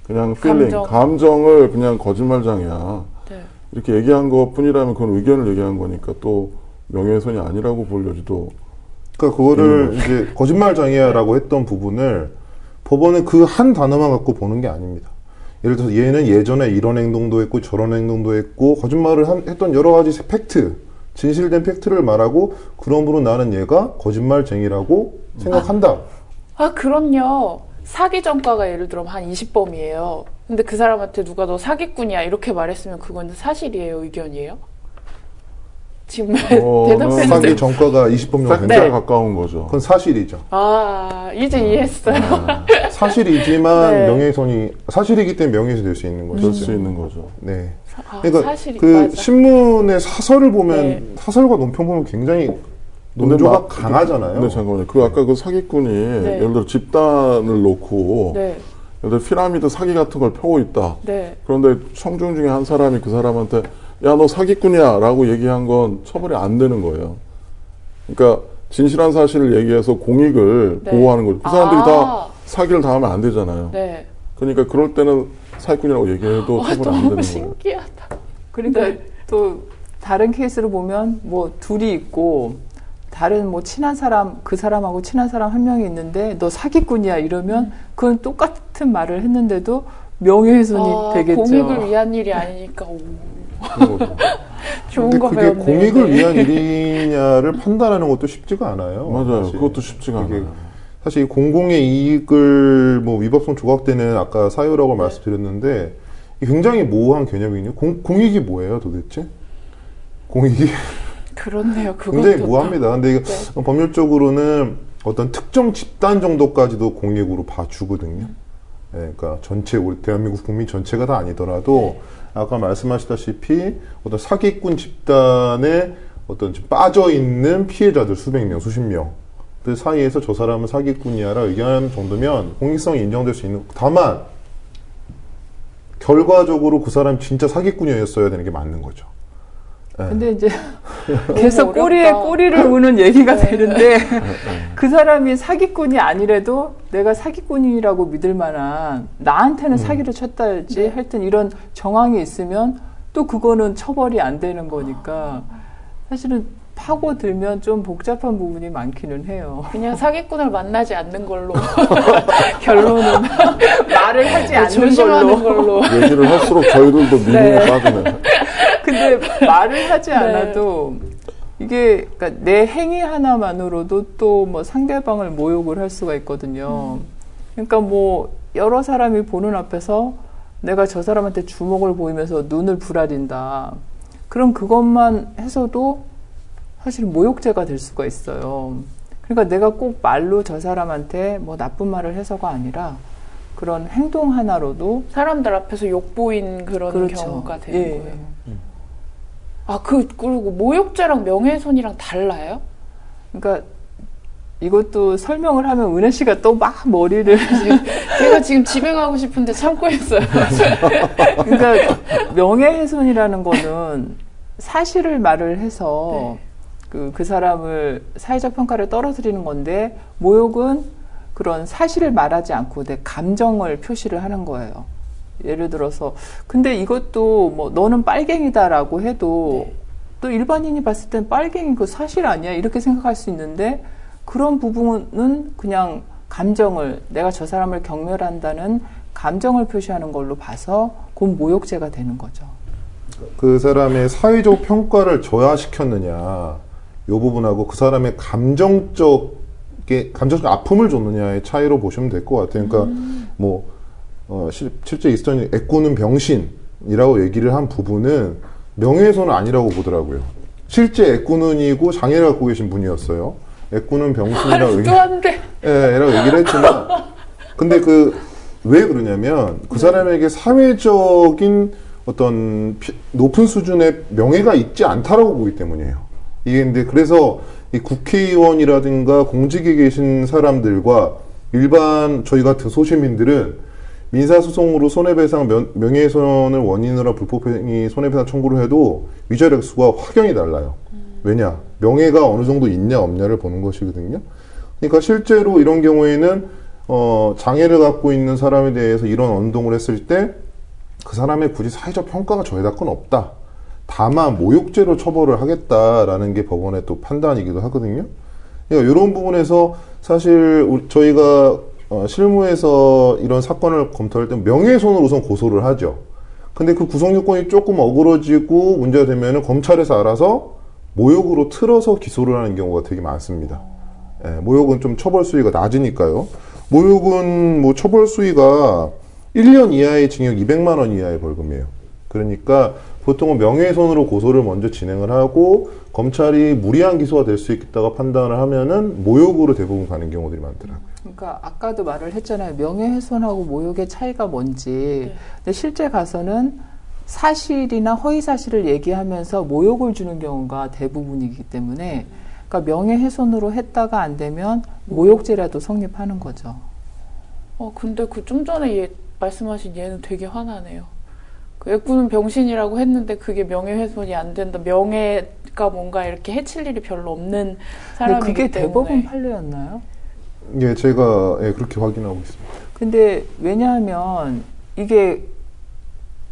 S4: 그냥 감정을 그냥 거짓말장이야.
S3: 네.
S4: 이렇게 얘기한 것 뿐이라면 그건 의견을 얘기한 거니까 또 명예훼손이 아니라고 볼 여지도.
S6: 그러니까 그거를 이제 거짓말장이야라고 했던 부분을 법원은 그 한 단어만 갖고 보는 게 아닙니다. 예를 들어서 얘는 예전에 이런 행동도 했고 저런 행동도 했고 거짓말을 했던 여러 가지 팩트, 진실된 팩트를 말하고 그러므로 나는 얘가 거짓말쟁이라고 생각한다.
S3: 그럼요. 사기 전과가 예를 들어 한 20범이에요. 근데 그 사람한테 누가 너 사기꾼이야 이렇게 말했으면 그건 사실이에요, 의견이에요? 지금 대답했는데.
S6: 사기 전과가 20법 정도
S4: 팩트에
S6: 된다.
S4: 가까운 거죠.
S6: 그건 사실이죠.
S3: 이제 이해했어요.
S6: 사실이지만
S3: 네.
S6: 명예훼손이 사실이기 때문에 명예훼손이 될 수 있는 거죠.
S4: 될 수 있는 거죠.
S6: 네.
S3: 아,
S6: 그러니까
S3: 사실이
S6: 그
S3: 맞아.
S6: 신문의 사설을 보면
S3: 네.
S6: 사설과 논평 보면 굉장히
S4: 근데
S6: 논조가 강하잖아요.
S4: 근데 잠깐만요. 그 아까 그 사기꾼이
S3: 네.
S4: 예를 들어 집단을 놓고
S3: 네,
S4: 예를 들어 피라미드 사기 같은 걸 펴고 있다.
S3: 네.
S4: 그런데 청중 중에 한 사람이 그 사람한테 야, 너 사기꾼이야 라고 얘기한 건 처벌이 안 되는 거예요. 그러니까 진실한 사실을 얘기해서 공익을
S3: 네.
S4: 보호하는 거죠. 그 사람들이
S3: 아.
S4: 다 사기를 당하면 안 되잖아요.
S3: 네.
S4: 그러니까 그럴 때는 사기꾼이라고 얘기해도 처벌이 안 되는
S3: 너무
S4: 거예요.
S3: 신기하다.
S5: 그러니까
S3: 네.
S5: 또 다른 케이스를 보면 뭐 둘이 있고 다른 뭐 친한 사람 그 사람하고 친한 사람 한 명이 있는데 너 사기꾼이야 이러면 그건 똑같은 말을 했는데도 명예훼손이 되겠죠.
S3: 공익을 위한 일이 아니니까. 오,
S4: 그런 거죠.
S3: 좋은
S6: 근데
S3: 거
S6: 그게
S3: 배웠네요.
S6: 공익을
S3: 네.
S6: 위한 일이냐를 판단하는 것도 쉽지가 않아요.
S4: 맞아요.
S6: 사실.
S4: 그것도 쉽지가
S6: 그게
S4: 않아요.
S6: 사실 이 공공의 이익을 뭐 위법성 조각되는 아까 사유라고 말씀드렸는데 굉장히 모호한 개념이거든요. 공익이 뭐예요, 도대체? 공익이
S3: 그렇네요. 그것도
S6: 굉장히
S3: 또.
S6: 모호합니다. 근데 이게
S3: 네.
S6: 법률적으로는 어떤 특정 집단 정도까지도 공익으로 봐주거든요. 네, 그러니까 전체 우리 대한민국 국민 전체가 다 아니더라도 아까 말씀하셨다시피 어떤 사기꾼 집단에 어떤 지금 빠져 있는 피해자들 수백 명, 수십 명. 그 사이에서 저 사람은 사기꾼이야라 의견하는 정도면 공익성이 인정될 수 있는. 다만 결과적으로 그 사람 진짜 사기꾼이었어야 되는 게 맞는 거죠. 네.
S5: 근데 이제 계속
S3: 어렵다.
S5: 꼬리에 꼬리를 무는 얘기가 되는데 그 사람이 사기꾼이 아니래도 내가 사기꾼이라고 믿을 만한 나한테는 사기를 쳤다 할지 하여튼 이런 정황이 있으면 또 그거는 처벌이 안 되는 거니까 사실은 파고들면 좀 복잡한 부분이 많기는 해요.
S3: 그냥 사기꾼을 만나지 않는 걸로
S5: 결론은 말을 하지 않는
S3: 조심하는
S5: 걸로.
S3: 걸로.
S4: 얘기를 할수록 저희들도 미궁에
S5: 네.
S4: 빠지네.
S5: 근데 말을 하지 않아도 이게 그러니까 내 행위 하나만으로도 또 뭐 상대방을 모욕을 할 수가 있거든요. 그러니까 뭐 여러 사람이 보는 앞에서 내가 저 사람한테 주먹을 보이면서 눈을 부라린다. 그럼 그것만 해서도 사실 모욕죄가 될 수가 있어요. 그러니까 내가 꼭 말로 저 사람한테 뭐 나쁜 말을 해서가 아니라 그런 행동 하나로도
S3: 사람들 앞에서 욕보인 그런
S5: 그렇죠.
S3: 경우가 되는
S5: 예.
S3: 거예요. 그리고 모욕죄랑 명예훼손이랑 달라요?
S5: 그러니까 이것도 설명을 하면 은혜 씨가 또 막 머리를
S3: 제가 지금 집에 가고 싶은데 참고 있어요.
S5: 그러니까 명예훼손이라는 거는 사실을 말을 해서 그 사람을 사회적 평가를 떨어뜨리는 건데 모욕은 그런 사실을 말하지 않고 내 감정을 표시를 하는 거예요. 예를 들어서 근데 이것도 뭐 너는 빨갱이다라고 해도 또 일반인이 봤을 땐 빨갱이 그 사실 아니야 이렇게 생각할 수 있는데 그런 부분은 그냥 감정을 내가 저 사람을 경멸한다는 감정을 표시하는 걸로 봐서 그건 모욕죄가 되는 거죠.
S6: 그 사람의 사회적 평가를 저하시켰느냐, 이 부분하고 그 사람의 감정적 아픔을 줬느냐의 차이로 보시면 될 것 같아요. 그러니까 실제 있었던 애꾸는 병신이라고 얘기를 한 부분은 명예훼손은 아니라고 보더라고요. 실제 애꾸는이고 장애를 갖고 계신 분이었어요. 애꾸는 병신이라고
S3: 말도 안 돼.
S6: 라고 얘기를 했지만, 근데 왜 그러냐면, 그 사람에게 사회적인 어떤 높은 수준의 명예가 있지 않다라고 보기 때문이에요. 이게 근데 그래서 이 국회의원이라든가 공직에 계신 사람들과 일반 저희 같은 소시민들은 민사소송으로 손해배상, 명예훼손을 원인으로 불법행위 손해배상 청구를 해도 위자료 액수가 확연히 달라요. 왜냐? 명예가 어느 정도 있냐 없냐를 보는 것이거든요. 그러니까 실제로 이런 경우에는 장애를 갖고 있는 사람에 대해서 이런 언동을 했을 때 그 사람의 굳이 사회적 평가가 저해될 건 없다. 다만 모욕죄로 처벌을 하겠다라는 게 법원의 또 판단이기도 하거든요. 그러니까 이런 부분에서 사실 저희가 실무에서 이런 사건을 검토할 때 명예훼손으로 우선 고소를 하죠. 근데 그 구성 요건이 조금 어그러지고 문제가 되면은 검찰에서 알아서 모욕으로 틀어서 기소를 하는 경우가 되게 많습니다. 예, 모욕은 좀 처벌 수위가 낮으니까요. 모욕은 뭐 처벌 수위가 1년 이하의 징역 200만 원 이하의 벌금이에요. 그러니까 보통은 명예훼손으로 고소를 먼저 진행을 하고 검찰이 무리한 기소가 될 수 있다고 판단을 하면은 모욕으로 대부분 가는 경우들이 많더라고요.
S5: 그러니까 아까도 말을 했잖아요. 명예훼손하고 모욕의 차이가 뭔지. 근데 실제 가서는 사실이나 허위사실을 얘기하면서 모욕을 주는 경우가 대부분이기 때문에 그러니까 명예훼손으로 했다가 안 되면 모욕죄라도 성립하는 거죠.
S3: 근데 그 좀 전에 말씀하신 얘는 되게 화나네요. 그 애꾸는 병신이라고 했는데 그게 명예훼손이 안 된다. 명예가 뭔가 이렇게 해칠 일이 별로 없는 사람이기
S5: 그게
S3: 때문에.
S5: 대법원 판례였나요?
S6: 예, 제가 그렇게 확인하고 있습니다.
S5: 근데 왜냐하면 이게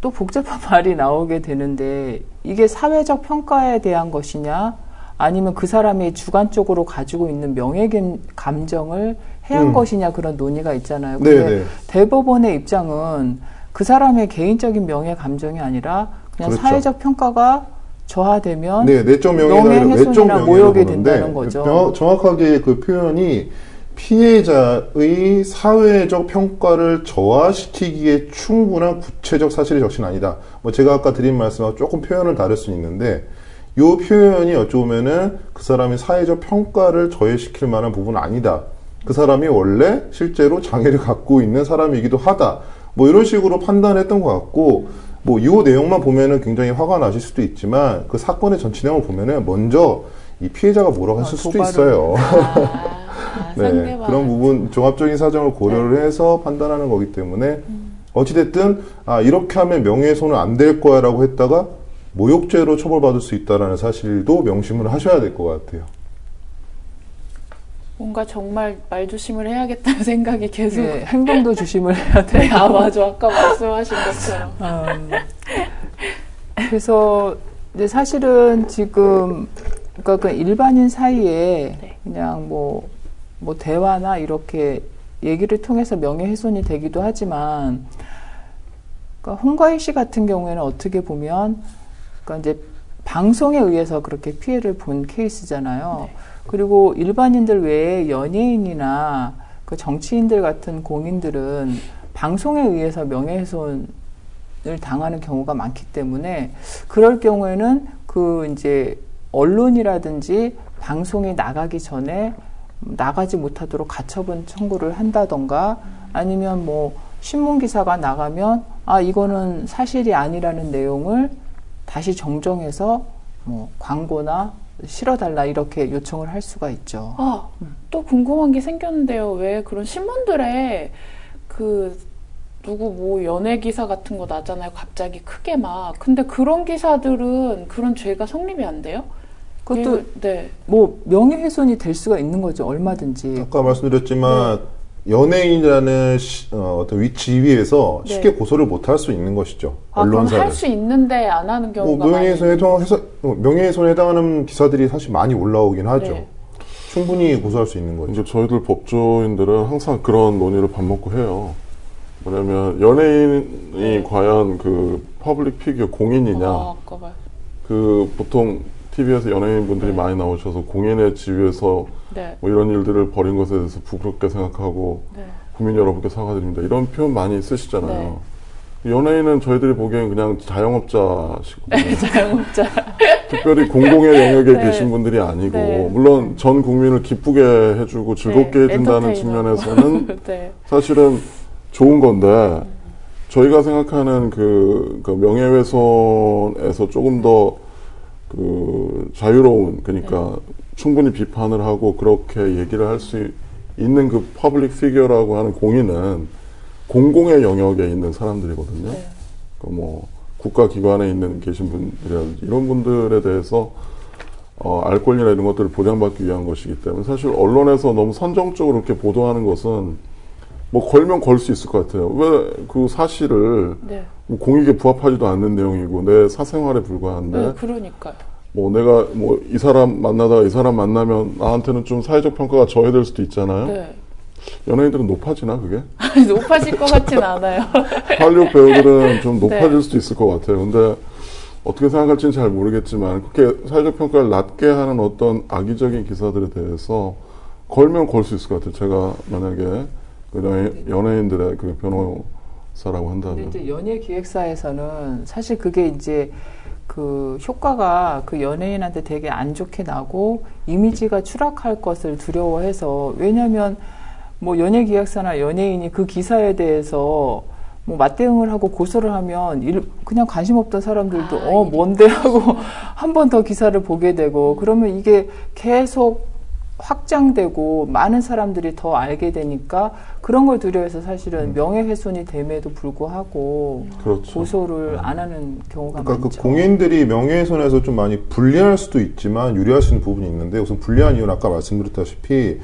S5: 또 복잡한 말이 나오게 되는데 이게 사회적 평가에 대한 것이냐 아니면 그 사람이 주관적으로 가지고 있는 명예 감정을 해한 것이냐 그런 논의가 있잖아요. 근데
S6: 네네.
S5: 대법원의 입장은 그 사람의 개인적인 명예 감정이 아니라 그냥
S6: 그렇죠.
S5: 사회적 평가가 저하되면
S6: 네, 내적 명예가 아니라 외적
S5: 명예훼손이나
S6: 명예로
S5: 모욕이
S6: 보는데
S5: 된다는 거죠.
S6: 정확하게 그 표현이 피해자의 사회적 평가를 저하시키기에 충분한 구체적 사실의 적시는 아니다. 뭐 제가 아까 드린 말씀하고 조금 표현을 다를 수 있는데 이 표현이 어쩌면은 그 사람이 사회적 평가를 저해시킬 만한 부분은 아니다. 그 사람이 원래 실제로 장애를 갖고 있는 사람이기도 하다. 뭐 이런 식으로 판단했던 것 같고 뭐 이 내용만 보면은 굉장히 화가 나실 수도 있지만 그 사건의 전체 내용을 보면은 먼저 이 피해자가 뭐라고 했을 수도 있어요. 네,
S3: 상대방.
S6: 그런 부분 종합적인 사정을 고려를 해서 판단하는 거기 때문에 어찌됐든 이렇게 하면 명예훼손은 안 될 거야 라고 했다가 모욕죄로 처벌받을 수 있다는 사실도 명심을 하셔야 될 것 같아요.
S3: 뭔가 정말 말조심을 해야겠다는 생각이 계속.
S5: 네, 행동도 조심을 해야 돼요.
S3: 네, 맞아. 아까 말씀하신 것처럼.
S5: 그래서 근데 사실은 지금 그러니까 그 일반인 사이에 그냥 뭐 대화나 이렇게 얘기를 통해서 명예훼손이 되기도 하지만 그러니까 홍가희 씨 같은 경우에는 어떻게 보면 그러니까 이제 방송에 의해서 그렇게 피해를 본 케이스잖아요.
S3: 네.
S5: 그리고 일반인들 외에 연예인이나 그 정치인들 같은 공인들은 방송에 의해서 명예훼손을 당하는 경우가 많기 때문에 그럴 경우에는 그 이제 언론이라든지 방송에 나가기 전에 나가지 못하도록 가처분 청구를 한다던가 아니면 뭐 신문 기사가 나가면 이거는 사실이 아니라는 내용을 다시 정정해서 뭐 광고나 실어달라 이렇게 요청을 할 수가 있죠.
S3: 또 궁금한 게 생겼는데요. 왜 그런 신문들에 그 누구 뭐 연예 기사 같은 거 나잖아요. 갑자기 크게 막. 근데 그런 기사들은 그런 죄가 성립이 안 돼요?
S5: 그것도
S3: 네.
S5: 뭐 명예훼손이 될 수가 있는 거죠. 얼마든지.
S6: 아까 말씀드렸지만 연예인이라는 어떤 지위에서 쉽게 고소를 못 할 수 있는 것이죠.
S3: 그럼
S6: 언론사를.
S3: 할 수 있는데 안 하는 경우가
S6: 명예훼손에 해당하는 기사들이 사실 많이 올라오긴 하죠.
S3: 네.
S6: 충분히 고소할 수 있는 거죠.
S4: 이제 저희들 법조인들은 항상 그런 논의를 밥 먹고 해요. 뭐냐면 연예인이 과연 그 퍼블릭 피규어 공인이냐.
S3: 아까 말.
S4: 그 보통 TV에서 연예인분들이 많이 나오셔서 공인의 지위에서
S3: 네.
S4: 뭐 이런 일들을 벌인 것에 대해서 부끄럽게 생각하고
S3: 네.
S4: 국민 여러분께 사과드립니다. 이런 표현 많이 쓰시잖아요.
S3: 네.
S4: 연예인은 저희들이 보기엔 그냥 자영업자시거든요.
S3: 자영업자.
S4: 특별히 공공의 영역에
S3: 네.
S4: 계신 분들이 아니고
S3: 네.
S4: 물론 전 국민을 기쁘게 해주고 즐겁게 해준다는
S3: 엔터테이너.
S4: 측면에서는
S3: 네.
S4: 사실은 좋은 건데 저희가 생각하는 그 명예훼손에서 조금 더 그 자유로운 그러니까 충분히 비판을 하고 그렇게 얘기를 할 수 있는 그 퍼블릭 피규어라고 하는 공인은 공공의 영역에 있는 사람들이거든요.
S3: 네.
S4: 그 뭐 국가기관에 계신 분들이라든지 이런 분들에 대해서 알 권리나 이런 것들을 보장받기 위한 것이기 때문에 사실 언론에서 너무 선정적으로 이렇게 보도하는 것은 뭐 걸면 걸 수 있을 것 같아요. 왜 그 사실을
S3: 네.
S4: 뭐 공익에 부합하지도 않는 내용이고 내 사생활에 불과한데
S3: 네, 그러니까요.
S4: 뭐 내가 뭐 이 사람 만나다가 이 사람 만나면 나한테는 좀 사회적 평가가 저해될 수도 있잖아요.
S3: 네.
S4: 연예인들은 높아지나 그게?
S3: 높아질 것 같진 않아요.
S4: 할리우드 배우들은 좀 높아질 수도 있을 것 같아요. 근데 어떻게 생각할지는 잘 모르겠지만 그렇게 사회적 평가를 낮게 하는 어떤 악의적인 기사들에 대해서 걸면 걸 수 있을 것 같아요. 제가 만약에 그 연예인들의 그 기획사라고
S5: 근데
S4: 한다면.
S5: 이제 연예 기획사에서는 사실 그게 이제 그 효과가 그 연예인한테 되게 안 좋게 나고 이미지가 추락할 것을 두려워해서 왜냐하면 뭐 연예 기획사나 연예인이 그 기사에 대해서 뭐 맞대응을 하고 고소를 하면 그냥 관심 없던 사람들도 뭔데 하고 한 번 더 기사를 보게 되고 그러면 이게 계속 확장되고 많은 사람들이 더 알게 되니까 그런 걸 두려워해서 사실은 명예훼손이 됨에도 불구하고
S4: 그렇죠.
S5: 고소를 안 하는 경우가
S6: 그러니까
S5: 많죠.
S6: 그 공인들이 명예훼손에서 좀 많이 불리할 수도 있지만 유리할 수 있는 부분이 있는데 우선 불리한 이유는 아까 말씀드렸다시피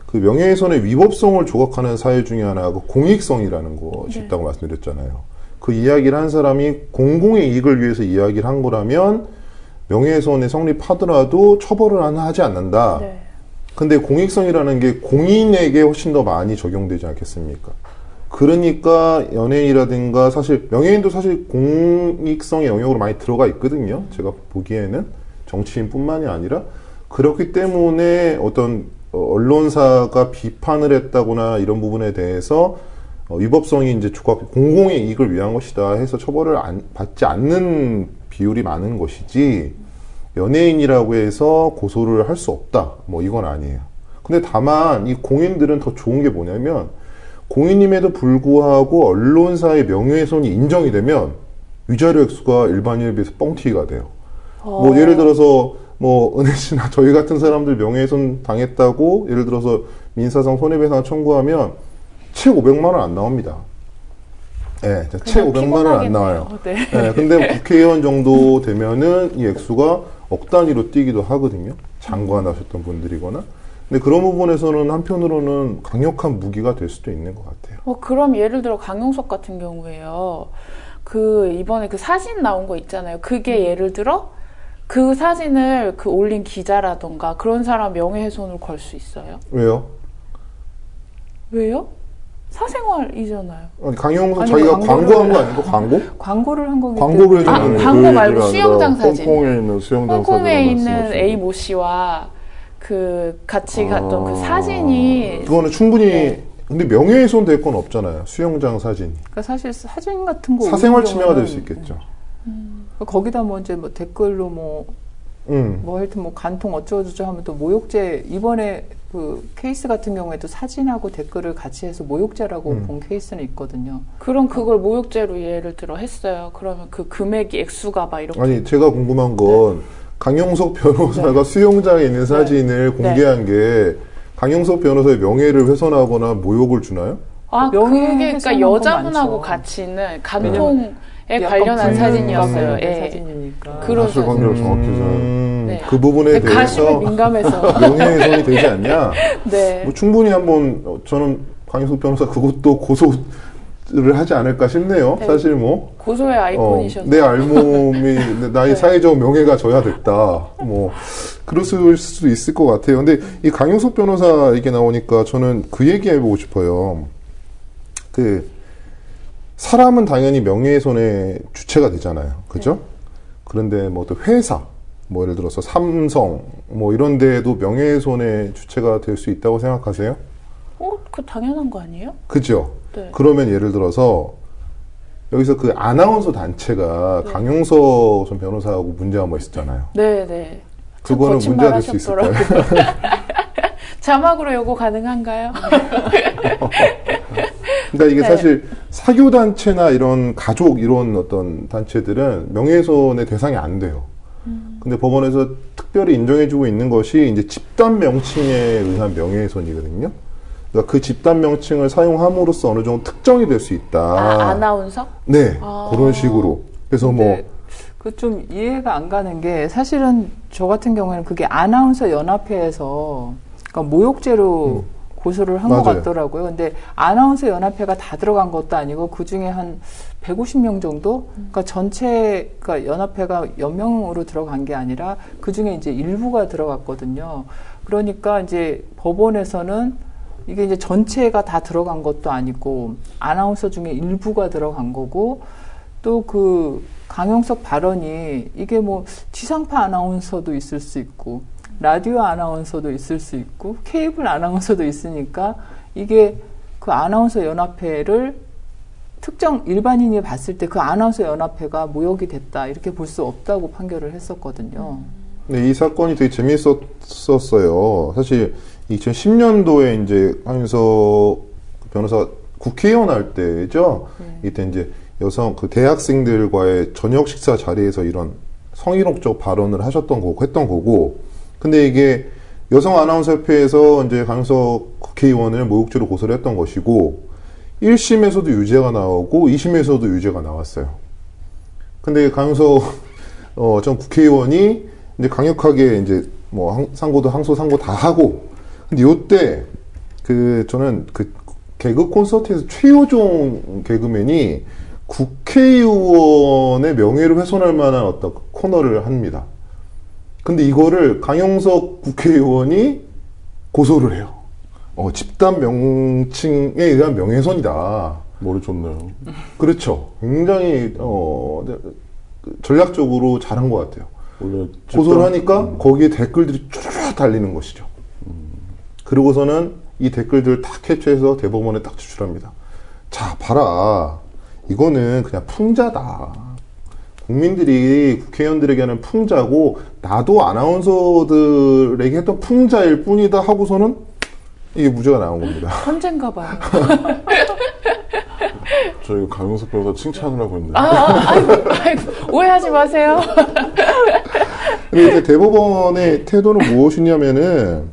S6: 그 명예훼손의 위법성을 조각하는 사유 중에 하나가 공익성이라는 것이 있다고 말씀드렸잖아요. 그 이야기를 한 사람이 공공의 이익을 위해서 이야기를 한 거라면 명예훼손에 성립하더라도 처벌을 하지 않는다.
S3: 네.
S6: 근데 공익성이라는 게 공인에게 훨씬 더 많이 적용되지 않겠습니까? 그러니까 연예인이라든가 사실 명예인도 사실 공익성의 영역으로 많이 들어가 있거든요. 제가 보기에는 정치인뿐만이 아니라 그렇기 때문에 어떤 언론사가 비판을 했다거나 이런 부분에 대해서 위법성이 이제 조각 공공의 이익을 위한 것이다 해서 처벌을 받지 않는 비율이 많은 것이지 연예인이라고 해서 고소를 할 수 없다 뭐 이건 아니에요. 근데 다만 이 공인들은 더 좋은 게 뭐냐면 공인임에도 불구하고 언론사의 명예훼손이 인정이 되면 위자료 액수가 일반인에 비해서 뻥튀기가 돼요. 뭐 예를 들어서 뭐 은혜 씨나 저희 같은 사람들 명예훼손 당했다고 예를 들어서 민사상 손해배상 청구하면 채 500만 원 안 나옵니다. 네, 채 500만 원 안 나와요.
S3: 네.
S6: 네, 근데 국회의원 정도 되면은 이 액수가 억 단위로 뛰기도 하거든요. 장관 하셨던 분들이거나. 근데 그런 부분에서는 한편으로는 강력한 무기가 될 수도 있는 것 같아요.
S3: 그럼 예를 들어 강용석 같은 경우에요. 그 이번에 그 사진 나온 거 있잖아요. 그게 예를 들어 그 사진을 그 올린 기자라던가 그런 사람 명예훼손을 걸 수 있어요?
S6: 왜요?
S3: 왜요? 사생활이잖아요.
S6: 아니, 강용석
S5: 아니,
S6: 자기가
S5: 광고를-
S6: 광고한 거 아니고 광고?
S5: 광고를 한 거기
S6: 광고를
S5: 때문에
S6: 해줬는데
S3: 광고
S4: 그
S3: 말고
S4: 얘기가
S3: 수영장
S4: 아니라
S3: 사진.
S4: 홍콩에 있는 수영장
S3: 홍콩에
S4: 사진을
S3: 있는
S4: 말씀하시는
S3: A
S4: 거예요.
S3: 모 씨와 그 같이 갔던 그 사진이
S6: 그거는 충분히
S3: 네.
S6: 근데 명예훼손 될 건 없잖아요. 수영장 사진.
S5: 그러니까 사실 사진 같은 거
S6: 사생활
S5: 올리는
S6: 침해가 될
S5: 경우는
S6: 수 있겠죠.
S5: 거기다 뭐 이제 뭐 댓글로 뭐 하여튼 뭐 간통 어쩌고저쩌고 하면 또 모욕죄 이번에 그 케이스 같은 경우에도 사진하고 댓글을 같이 해서 모욕죄라고 본 케이스는 있거든요.
S3: 그럼 그걸 모욕죄로 예를 들어 했어요. 그러면 그 금액이 액수가 막 이렇게
S6: 아니 제가 궁금한 건 강용석 변호사가 수영장에 있는 사진을 공개한 게 강용석 변호사의 명예를 훼손하거나 모욕을 주나요?
S3: 그게
S5: 명예훼손한
S3: 그러니까
S5: 건
S3: 여자분하고
S5: 많죠.
S3: 같이 있는 간통에
S5: 약간
S3: 관련한
S5: 불륜
S3: 사진이었어요.
S5: 관련된
S3: 예.
S5: 사진이니까.
S3: 그런
S4: 사실관계를 정확히 잘.
S3: 네.
S6: 그 부분에
S3: 가심에
S6: 대해서
S3: 민감해서
S6: 명예훼손이 되지 않냐?
S3: 네.
S6: 뭐 충분히 한번 저는 강용석 변호사 그것도 고소를 하지 않을까 싶네요.
S3: 네.
S6: 사실 뭐
S3: 고소의 아이콘이셔서
S6: 내 알몸이 나의 사회적 명예가 저하됐다. 뭐 그럴 수도 있을 것 같아요. 근데 이 강용석 변호사 얘기 나오니까 저는 그 얘기 해보고 싶어요. 그 사람은 당연히 명예훼손의 주체가 되잖아요. 그죠? 그런데 뭐 또 회사, 뭐 예를 들어서 삼성, 뭐 이런 데에도 명예훼손의 주체가 될 수 있다고 생각하세요?
S3: 그 당연한 거 아니에요?
S6: 그죠?
S3: 네.
S6: 그러면 예를 들어서 여기서 그 아나운서 단체가 강용석 전 변호사하고 문제가 뭐 있었잖아요.
S3: 네, 네.
S6: 그거는
S3: 거친
S6: 문제가
S3: 말
S6: 될 수 있을까요?
S3: 하셨더라고요. 자막으로 요거 가능한가요?
S6: 그러니까 이게
S3: 네.
S6: 사실 사교 단체나 이런 가족 이런 어떤 단체들은 명예훼손의 대상이 안 돼요. 근데 법원에서 특별히 인정해주고 있는 것이 이제 집단 명칭에 의한 명예훼손이거든요. 그러니까 그 집단 명칭을 사용함으로써 어느 정도 특정이 될 수 있다.
S3: 아나운서?
S6: 네, 그런 식으로. 그래서 뭐
S5: 그 좀 이해가 안 가는 게 사실은 저 같은 경우에는 그게 아나운서 연합회에서 그러니까 모욕죄로 고소를 한 것
S6: 맞아요.
S5: 같더라고요. 근데 아나운서 연합회가 다 들어간 것도 아니고 그 중에 한 150명 정도? 그러니까 전체 그러니까 연합회가 연명으로 들어간 게 아니라 그 중에 이제 일부가 들어갔거든요. 그러니까 이제 법원에서는 이게 이제 전체가 다 들어간 것도 아니고 아나운서 중에 일부가 들어간 거고 또 그 강용석 발언이 이게 뭐 지상파 아나운서도 있을 수 있고 라디오 아나운서도 있을 수 있고 케이블 아나운서도 있으니까 이게 그 아나운서 연합회를 특정 일반인이 봤을 때 그 아나운서 연합회가 모욕이 됐다 이렇게 볼 수 없다고 판결을 했었거든요.
S6: 네, 이 사건이 되게 재미있었어요. 사실 2010년도에 이제 강윤석 변호사 국회의원 할 때죠. 이때 이제 여성 그 대학생들과의 저녁 식사 자리에서 이런 성희롱적 발언을 하셨던 거고 했던 거고. 근데 이게 여성 아나운서 협회에서 이제 강윤석 국회의원을 모욕죄로 고소를 했던 것이고 1심에서도 유죄가 나오고 2심에서도 유죄가 나왔어요. 근데 강윤석 전 국회의원이 이제 강력하게 이제 뭐 상고도 항소 상고 다 하고 근데 요때 저는 개그 콘서트에서 최효종 개그맨이 국회의원의 명예를 훼손할 만한 어떤 코너를 합니다. 근데 이거를 강용석 국회의원이 고소를 해요. 집단 명칭에 의한 명예훼손이다.
S4: 머리 좋네요.
S6: 그렇죠. 굉장히 전략적으로 잘한 것 같아요.
S4: 원래
S6: 고소를 하니까 거기에 댓글들이 쭈르르 달리는 것이죠. 그러고서는 이 댓글들을 다 캡처해서 대법원에 딱 제출합니다. 자, 봐라. 이거는 그냥 풍자다. 국민들이 국회의원들에게 하는 풍자고 나도 아나운서들에게 했던 풍자일 뿐이다 하고서는 이게 무죄가 나온 겁니다.
S3: 헌재인가 봐요.
S4: 저희 강용석 변호사 칭찬을 하고 있네요.
S3: 아이고, 오해하지 마세요.
S6: 근데 이제 대법원의 태도는 무엇이냐면은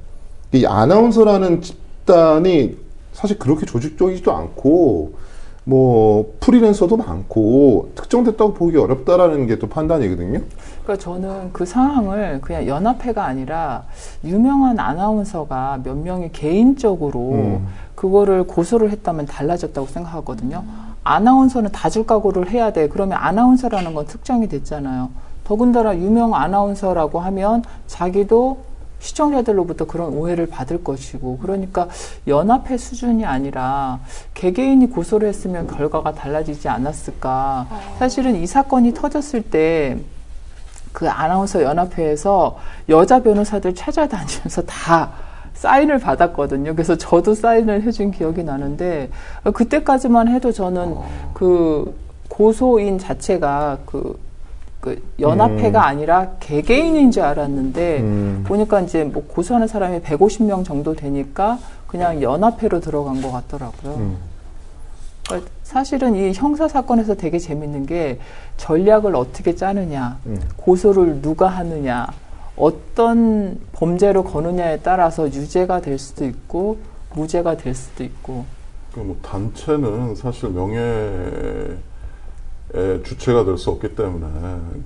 S6: 이 아나운서라는 집단이 사실 그렇게 조직적이지도 않고 뭐 프리랜서도 많고 특정됐다고 보기 어렵다라는 게 또 판단이거든요.
S5: 그러니까 저는 그 상황을 그냥 연합회가 아니라 유명한 아나운서가 몇 명이 개인적으로 그거를 고소를 했다면 달라졌다고 생각하거든요. 아나운서는 다줄 각오를 해야 돼. 그러면 아나운서라는 건 특정이 됐잖아요. 더군다나 유명 아나운서라고 하면 자기도 시청자들로부터 그런 오해를 받을 것이고, 그러니까 연합회 수준이 아니라 개개인이 고소를 했으면 결과가 달라지지 않았을까. 사실은 이 사건이 터졌을 때 그 아나운서 연합회에서 여자 변호사들 찾아다니면서 다 사인을 받았거든요. 그래서 저도 사인을 해준 기억이 나는데, 그때까지만 해도 저는 그 고소인 자체가 그 연합회가 아니라 개개인인 줄 알았는데, 보니까 이제 뭐 고소하는 사람이 150명 정도 되니까 그냥 연합회로 들어간 것 같더라고요. 그러니까 사실은 이 형사 사건에서 되게 재밌는 게 전략을 어떻게 짜느냐, 고소를 누가 하느냐, 어떤 범죄로 거느냐에 따라서 유죄가 될 수도 있고 무죄가 될 수도 있고.
S4: 뭐 단체는 사실 명예의 주체가 될 수 없기 때문에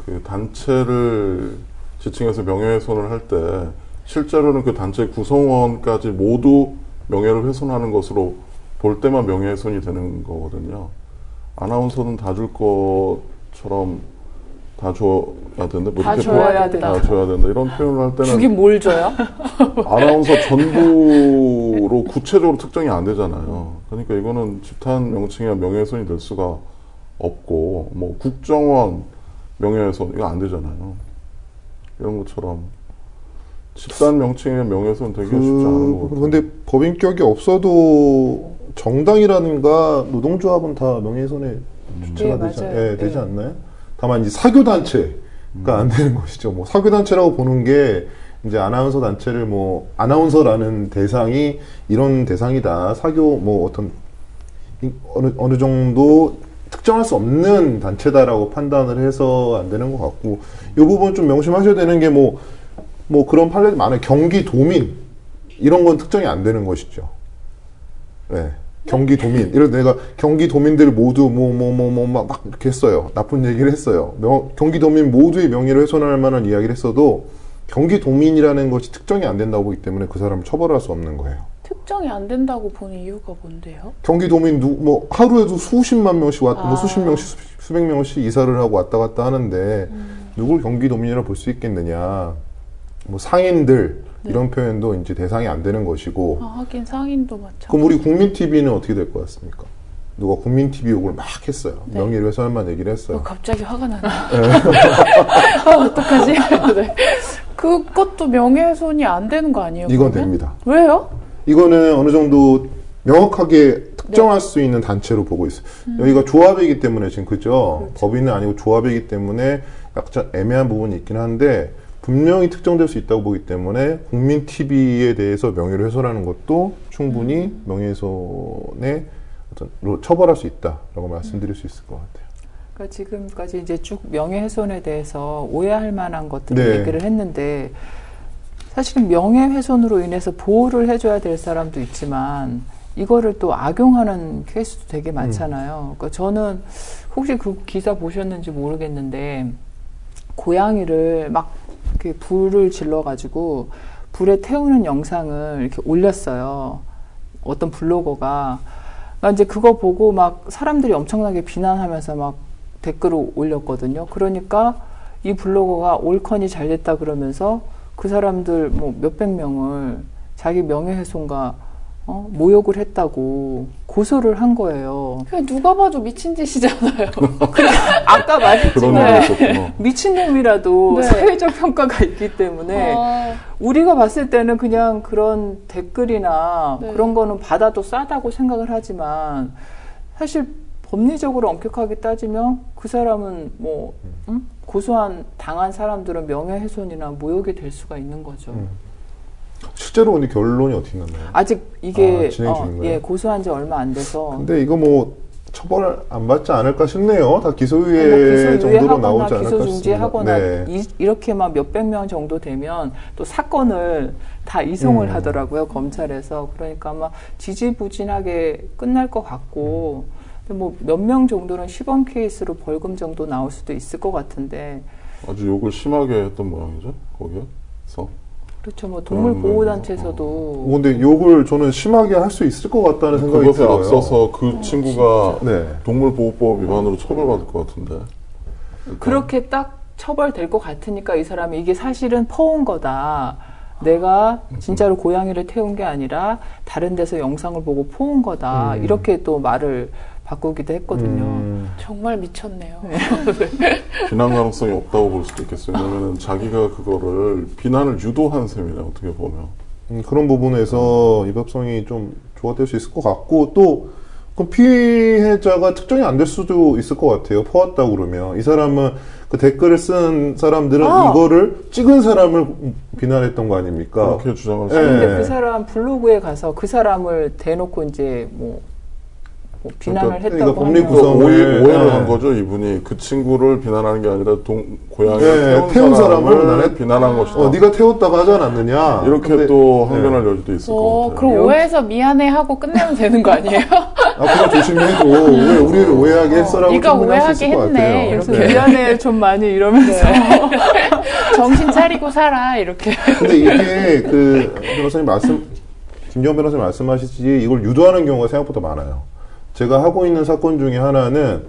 S4: 그 단체를 지칭해서 명예훼손을 할 때 실제로는 그 단체 구성원까지 모두 명예를 훼손하는 것으로 볼 때만 명예훼손이 되는 거거든요. 아나운서는 다 줄 것처럼 다 줘야 된다. 뭐
S3: 다
S4: 이렇게
S3: 줘야 된다.
S4: 다 줘야 된다. 이런 표현을 할 때는
S3: 주긴 뭘 줘요?
S4: 아나운서 전부로 구체적으로 특정이 안 되잖아요. 그러니까 이거는 집단 명칭이나 명예훼손이 될 수가 없고, 뭐 국정원 명예훼손 이거 안 되잖아요. 이런 것처럼 집단 명칭의 명예훼손 되게 쉽지 않은 것 같아요.
S6: 근데 법인격이 없어도 정당이라든가 노동조합은 다 명예훼손의 주체가
S5: 네,
S6: 되지,
S5: 맞아요.
S6: 예, 되지
S5: 네.
S6: 않나요? 다만 이제 사교단체가 안 되는 것이죠. 뭐 사교단체라고 보는 게 이제 아나운서 단체를 뭐 아나운서라는 대상이 이런 대상이다. 사교 뭐 어떤 어느 정도 특정할 수 없는 단체다라고 판단을 해서 안 되는 것 같고, 이 부분 좀 명심하셔야 되는 게 뭐 그런 판례도 많아요. 경기도민 이런 건 특정이 안 되는 것이죠. 네. 경기도민 이런 내가 경기도민들 모두 막 이렇게 했어요. 나쁜 얘기를 했어요. 경기도민 모두의 명예를 훼손할 만한 이야기를 했어도 경기도민이라는 것이 특정이 안 된다고 보기 때문에 그 사람을 처벌할 수 없는 거예요.
S3: 특정이 안 된다고 보는 이유가 뭔데요?
S6: 경기도민 뭐 하루에도 수십만 명씩 뭐 수십 명씩 수백 명씩 이사를 하고 왔다 갔다 하는데 누굴 경기도민이라고 볼 수 있겠느냐. 뭐 상인들 이런 표현도 이제 대상이 안 되는 것이고.
S3: 하긴 상인도 마찬가지.
S6: 그럼 우리 국민TV는 어떻게 될 것 같습니까? 누가 국민TV 욕을 막 했어요.
S3: 네.
S6: 명예를 훼손만 얘기를 했어요.
S3: 갑자기 화가 나네. 어떡하지? 네. 그것도 명예훼손이 안 되는 거 아니에요?
S6: 이건
S3: 그러면?
S6: 됩니다.
S3: 왜요?
S6: 이거는 어느 정도 명확하게 특정할 수 있는 단체로 보고 있어요. 여기가 조합이기 때문에 지금 그죠? 법인은 아니고 조합이기 때문에 약간 애매한 부분이 있긴 한데 분명히 특정될 수 있다고 보기 때문에 국민 TV에 대해서 명예훼손하는 것도 충분히 명예훼손의 어떤 처벌할 수 있다라고 말씀드릴 수 있을 것 같아요.
S5: 그러니까 지금까지 이제 쭉 명예훼손에 대해서 오해할 만한 것들을
S6: 네.
S5: 얘기를 했는데 사실은 명예훼손으로 인해서 보호를 해줘야 될 사람도 있지만 이거를 또 악용하는 케이스도 되게 많잖아요. 그러니까 저는 혹시 그 기사 보셨는지 모르겠는데 고양이를 막 이렇게 불을 질러가지고 불에 태우는 영상을 이렇게 올렸어요. 어떤 블로거가. 그러니까 이제 그거 보고 막 사람들이 엄청나게 비난하면서 막 댓글을 올렸거든요. 그러니까 이 블로거가 올컨이 잘 됐다 그러면서 그 사람들 뭐 몇백 명을 자기 명예훼손과 모욕을 했다고 고소를 한 거예요.
S3: 그냥 누가 봐도 미친 짓이잖아요.
S5: 아까
S4: 그런
S5: 말했지만
S4: 일이 있었구나.
S5: 미친놈이라도
S3: 네.
S5: 사회적 평가가 있기 때문에 우리가 봤을 때는 그냥 그런 댓글이나
S3: 네.
S5: 그런 거는 받아도 싸다고 생각을 하지만 사실 법리적으로 엄격하게 따지면 그 사람은 뭐 고소한 당한 사람들은 명예훼손이나 모욕이 될 수가 있는 거죠.
S6: 실제로 근데 결론이 어떻게 났나요?
S5: 아직 이게
S6: 진행 중인 거예요?
S5: 예, 고소한 지 얼마 안 돼서
S6: 근데 이거 뭐 처벌 안 받지 않을까 싶네요. 다 기소유예
S5: 뭐 기소유예
S6: 정도로
S5: 하거나
S6: 나오지 않을까
S5: 기소
S6: 싶습니다.
S5: 중지하거나
S6: 네.
S5: 이렇게만 몇백 명 정도 되면 또 사건을 다 이송을 하더라고요, 검찰에서. 그러니까 아마 지지부진하게 끝날 것 같고 뭐 몇 명 정도는 시범 케이스로 벌금 정도 나올 수도 있을 것 같은데
S4: 아주 욕을 심하게 했던 모양이죠, 거기에서.
S5: 그렇죠. 뭐 동물보호단체에서도
S6: 근데 욕을 저는 심하게 할 수 있을 것 같다는 생각이
S4: 그것에
S6: 들어요.
S4: 앞서서 그 친구가
S6: 네.
S4: 동물보호법 위반으로 처벌받을 것 같은데.
S5: 그렇게 딱 처벌될 것 같으니까 이 사람이 이게 사실은 퍼온 거다. 내가 진짜로 고양이를 태운 게 아니라 다른 데서 영상을 보고 퍼온 거다. 이렇게 또 말을 바꾸기도 했거든요.
S3: 정말 미쳤네요.
S4: 비난 가능성이 없다고 볼 수도 있겠어요. 왜냐면 자기가 그거를 비난을 유도한 셈이네, 어떻게 보면.
S6: 그런 부분에서 위법성이 좀 조화될 수 있을 것 같고 또 그 피해자가 특정이 안 될 수도 있을 것 같아요. 퍼왔다고 그러면 이 사람은 그 댓글을 쓴 사람들은 이거를 찍은 사람을 비난했던 거 아닙니까?
S4: 그렇게 주장할 수
S6: 네.
S4: 있는.
S5: 근데 그 사람 블로그에 가서 그 사람을 대놓고 이제 뭐 비난을
S6: 그러니까
S5: 했다고
S6: 법리
S5: 하면
S6: 구성-
S4: 오해를
S6: 네.
S4: 한 거죠, 이분이. 그 친구를 비난하는 게 아니라 고양이를
S6: 네,
S4: 태운 사람을
S6: 비난해?
S4: 비난한 것이다.
S6: 네가 태웠다고 하지 않았느냐?
S4: 이렇게
S6: 근데-
S4: 또 항변할 여지도 있을 것 같아요.
S3: 그럼 오해해서 미안해 하고 끝내면 되는 거 아니에요?
S6: 앞으로 조심해도 왜 우리를 오해하게 했어라고
S3: 네가
S6: 충분히 할수 있을
S3: 오해하게
S6: 것
S3: 했네.
S6: 같아요.
S5: 그래서
S3: 네.
S5: 미안해 좀 많이 이러면서
S3: 정신 차리고 살아 이렇게.
S6: 근데 이게 그 변호사님 김정은 변호사님 말씀하시지 이걸 유도하는 경우가 생각보다 많아요. 제가 하고 있는 사건 중에 하나는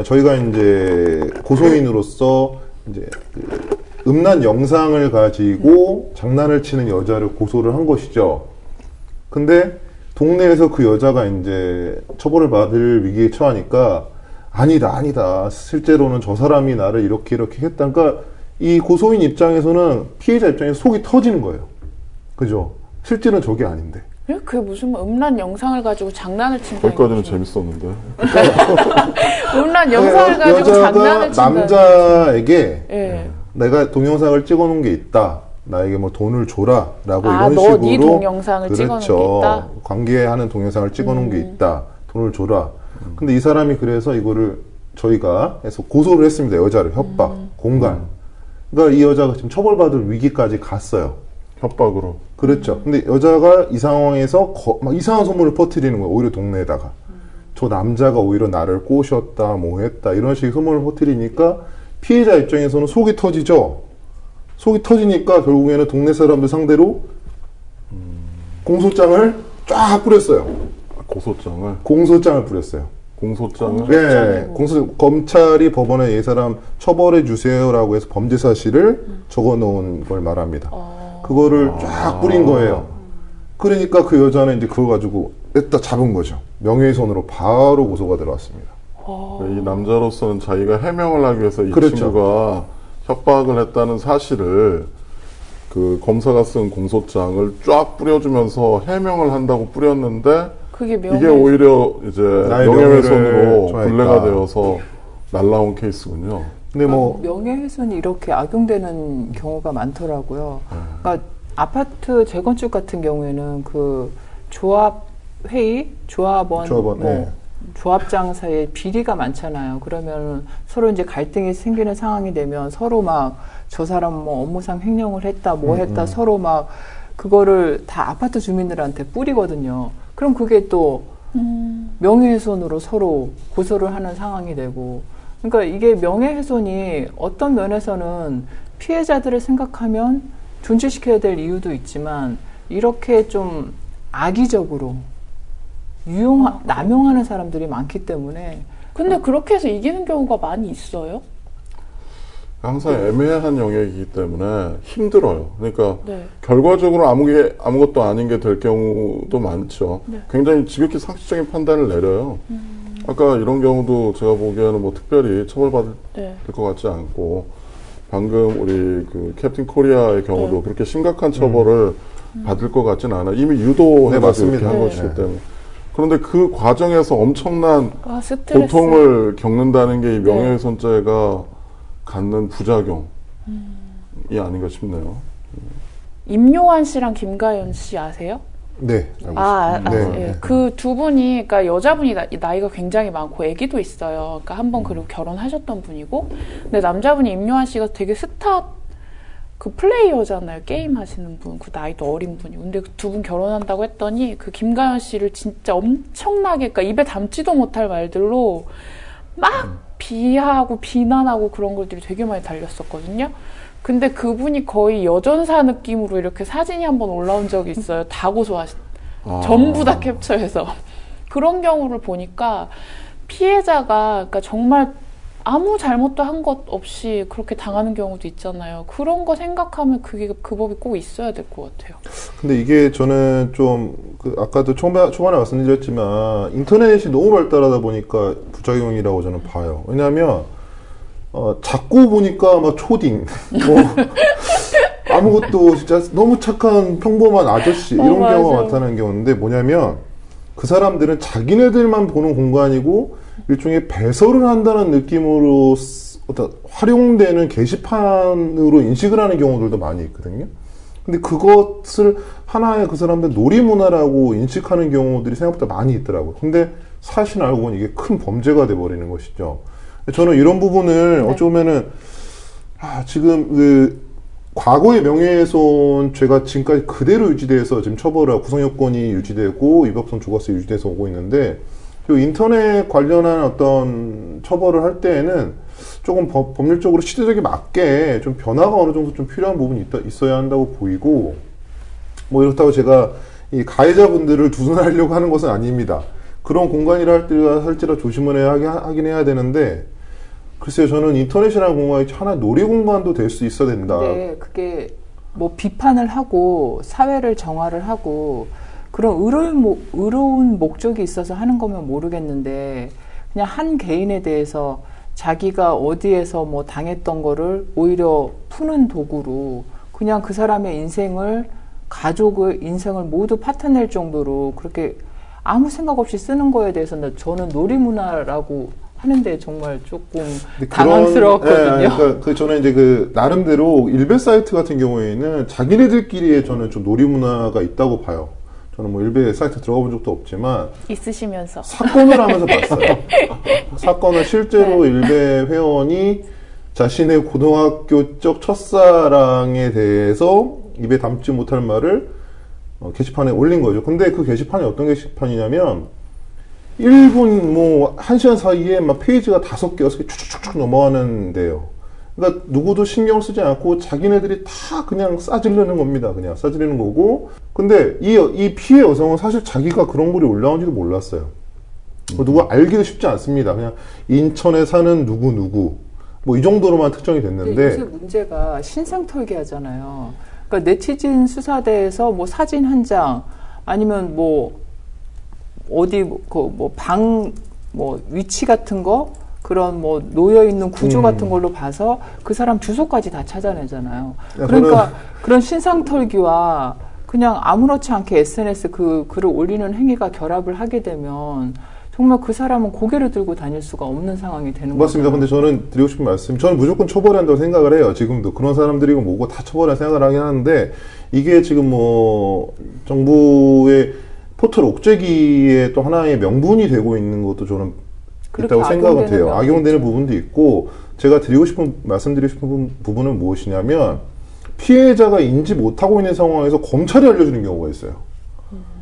S6: 저희가 이제 고소인으로서 이제 그 음란 영상을 가지고 장난을 치는 여자를 고소를 한 것이죠. 근데 동네에서 그 여자가 이제 처벌을 받을 위기에 처하니까 아니다. 실제로는 저 사람이 나를 이렇게 했다. 그러니까 이 고소인 입장에서는 피해자 입장에서 속이 터지는 거예요. 그죠? 실제는 저게 아닌데.
S3: 그게 무슨 음란 영상을 가지고 장난을 친다는
S4: 거기까지는
S3: 거죠.
S4: 재밌었는데.
S3: 음란 영상을 가지고
S6: 여자가
S3: 장난을 친다는
S6: 남자에게
S3: 예.
S6: 내가 동영상을 찍어놓은 게 있다. 나에게 뭐 돈을 줘라라고
S3: 아,
S6: 이런
S3: 너
S6: 식으로
S3: 네 동영상을 찍어놓은
S6: 그렇죠.
S3: 게 있다?
S6: 관계하는 동영상을 찍어놓은 게 있다. 돈을 줘라. 근데 이 사람이 그래서 이거를 저희가 해서 고소를 했습니다. 여자를 협박, 공갈. 그러니까 이 여자가 지금 처벌받을 위기까지 갔어요.
S4: 협박으로.
S6: 그렇죠. 근데 여자가 이 상황에서 막 이상한 소문을 퍼뜨리는 거예요. 오히려 동네에다가. 저 남자가 오히려 나를 꼬셨다, 뭐 했다, 이런 식의 소문을 퍼뜨리니까 피해자 입장에서는 속이 터지죠. 속이 터지니까 결국에는 동네 사람들 상대로 공소장을 쫙 뿌렸어요.
S4: 고소장을.
S6: 공소장을 뿌렸어요.
S4: 공소장을.
S6: 네, 검찰이 법원에 이 사람 처벌해 주세요라고 해서 범죄 사실을 적어 놓은 걸 말합니다. 그거를 쫙 뿌린 거예요. 그러니까 그 여자는 이제 그걸 가지고 냈다 잡은 거죠. 명예훼손으로 바로 고소가 들어왔습니다.
S4: 이 남자로서는 자기가 해명을 하기 위해서 이
S6: 그렇죠.
S4: 친구가 협박을 했다는 사실을 그 검사가 쓴 공소장을 쫙 뿌려주면서 해명을 한다고 뿌렸는데
S3: 그게
S4: 이게 오히려 이제
S6: 나의
S4: 명예훼손으로
S6: 명예를 좋아했다.
S4: 분례가 되어서 날라온 케이스군요.
S6: 근데 뭐
S5: 명예훼손이 이렇게 악용되는 경우가 많더라고요. 그러니까 아파트 재건축 같은 경우에는 그 조합 회의, 조합원,
S6: 네.
S5: 조합장 사이에 비리가 많잖아요. 그러면 서로 이제 갈등이 생기는 상황이 되면 서로 막 저 사람 뭐 업무상 횡령을 했다, 뭐 했다, 서로 막 그거를 다 아파트 주민들한테 뿌리거든요. 그럼 그게 또 명예훼손으로 서로 고소를 하는 상황이 되고, 그러니까 이게 명예훼손이 어떤 면에서는 피해자들을 생각하면 존치시켜야 될 이유도 있지만 이렇게 좀 악의적으로 남용하는 사람들이 많기 때문에.
S3: 근데 그렇게 해서 이기는 경우가 많이 있어요?
S4: 항상 애매한 영역이기 때문에 힘들어요. 그러니까
S3: 네.
S4: 결과적으로 아무것도 아닌 게 될 경우도 많죠.
S3: 네.
S4: 굉장히 지극히 상식적인 판단을 내려요. 아까 이런 경우도 제가 보기에는 뭐 특별히 처벌받을
S3: 네.
S4: 것 같지 않고, 방금 우리 그 캡틴 코리아의 경우도
S3: 네.
S4: 그렇게 심각한 처벌을 받을 것 같진 않아요. 이미 유도해가지고 이렇게
S6: 맞습니다.
S4: 한
S3: 네.
S4: 것이기 때문에. 그런데 그 과정에서 엄청난
S3: 스트레스.
S4: 고통을 겪는다는 게 이 명예훼손죄가 갖는 부작용이 아닌가 싶네요.
S3: 임요한 씨랑 김가연 씨 아세요?
S6: 네.
S3: 예. 그 두 분이, 그러니까 여자분이 나이가 굉장히 많고 아기도 있어요. 그러니까 한 번 그리고 결혼하셨던 분이고, 근데 남자분이 임요한 씨가 되게 스타 그 플레이어잖아요. 게임 하시는 분, 그 나이도 어린 분이. 근데 그 두 분 결혼한다고 했더니 그 김가연 씨를 진짜 엄청나게, 그러니까 입에 담지도 못할 말들로 막 비하하고 비난하고 그런 것들이 되게 많이 달렸었거든요. 근데 그분이 거의 여전사 느낌으로 이렇게 사진이 한번 올라온 적이 있어요. 다 전부 다 캡처해서. 그런 경우를 보니까 피해자가, 그러니까 정말 아무 잘못도 한 것 없이 그렇게 당하는 경우도 있잖아요. 그런 거 생각하면 그 법이 꼭 있어야 될 것 같아요.
S6: 근데 이게 저는 좀 아까도 초반에 말씀드렸지만 인터넷이 너무 발달하다 보니까 부작용이라고 저는 봐요. 왜냐하면 자꾸 보니까 막 초딩, 아무것도 진짜 너무 착한 평범한 아저씨 이런
S3: 맞아요.
S6: 경우가 나타나는 경우인데, 뭐냐면 그 사람들은 자기네들만 보는 공간이고 일종의 배설을 한다는 느낌으로 어떤 활용되는 게시판으로 인식을 하는 경우들도 많이 있거든요. 근데 그것을 하나의 그 사람들 놀이문화라고 인식하는 경우들이 생각보다 많이 있더라고요. 근데 사실 알고 보니 이게 큰 범죄가 돼버리는 것이죠. 저는 이런 부분을 어쩌면은 지금 그 과거의 명예훼손 죄가 지금까지 그대로 유지돼서 지금 처벌하고 구성요건이 유지되고 위법성 조각세 유지돼서 오고 있는데, 이 인터넷 관련한 어떤 처벌을 할 때에는 조금 법률적으로 시대적에 맞게 좀 변화가 어느 정도 좀 필요한 부분이 있어야 한다고 보이고, 뭐 이렇다고 제가 이 가해자분들을 두둔하려고 하는 것은 아닙니다. 그런 공간이라 할지라 조심을 하긴 해야 되는데, 글쎄요, 저는 인터넷이라는 공간이 하나의 놀이 공간도 될 수 있어야 된다.
S5: 네, 그게 뭐 비판을 하고 사회를 정화를 하고 그런 의로운 목적이 있어서 하는 거면 모르겠는데, 그냥 한 개인에 대해서 자기가 어디에서 뭐 당했던 거를 오히려 푸는 도구로 그냥 그 사람의 인생을, 가족의 인생을 모두 파탄낼 정도로 그렇게 아무 생각 없이 쓰는 거에 대해서는 저는 놀이문화라고 하는데 정말 조금 당황스러웠거든요.
S6: 그러니까 저는 이제 그 나름대로 일베 사이트 같은 경우에는 자기네들끼리의 저는 좀 놀이문화가 있다고 봐요. 저는 뭐 일베 사이트 들어가 본 적도 없지만
S3: 있으시면서
S6: 사건을 하면서 봤어요. 사건을 실제로 일베 회원이 자신의 고등학교 적 첫사랑에 대해서 입에 담지 못할 말을 게시판에 올린 거죠. 근데 그 게시판이 어떤 게시판이냐면 1분 뭐 1시간 사이에 막 페이지가 5개, 6개 쭉쭉쭉 넘어가는데요. 그러니까 누구도 신경을 쓰지 않고 자기네들이 다 그냥 싸지르는 겁니다. 그냥 싸지르는 거고. 근데 이 피해 여성은 사실 자기가 그런 글이 올라온지도 몰랐어요. 누구 알기도 쉽지 않습니다. 그냥 인천에 사는 누구 뭐 이 정도로만 특정이 됐는데,
S5: 요새 문제가 신상털기 하잖아요. 그러니까 네티즌 수사대에서 뭐 사진 한 장 아니면 뭐 어디 뭐 방 뭐 위치 같은 거, 그런 뭐 놓여 있는 구조 같은 걸로 봐서 그 사람 주소까지 다 찾아내잖아요. 그러니까 그런 신상 털기와 그냥 아무렇지 않게 SNS 그 글을 올리는 행위가 결합을 하게 되면 정말 그 사람은 고개를 들고 다닐 수가 없는 상황이 되는 거죠.
S6: 맞습니다. 근데 저는 드리고 싶은 말씀, 저는 무조건 처벌해야 한다고 생각을 해요. 지금도 그런 사람들이고 뭐고 다 처벌해야 생각을 하긴 하는데, 이게 지금 뭐 정부의 포털 옥죄기의 또 하나의 명분이 되고 있는 것도 저는 있다고 생각은 돼요. 악용되는 부분도 있고, 제가 말씀드리고 싶은 부분은 무엇이냐면, 피해자가 인지 못하고 있는 상황에서 검찰이 알려주는 경우가 있어요.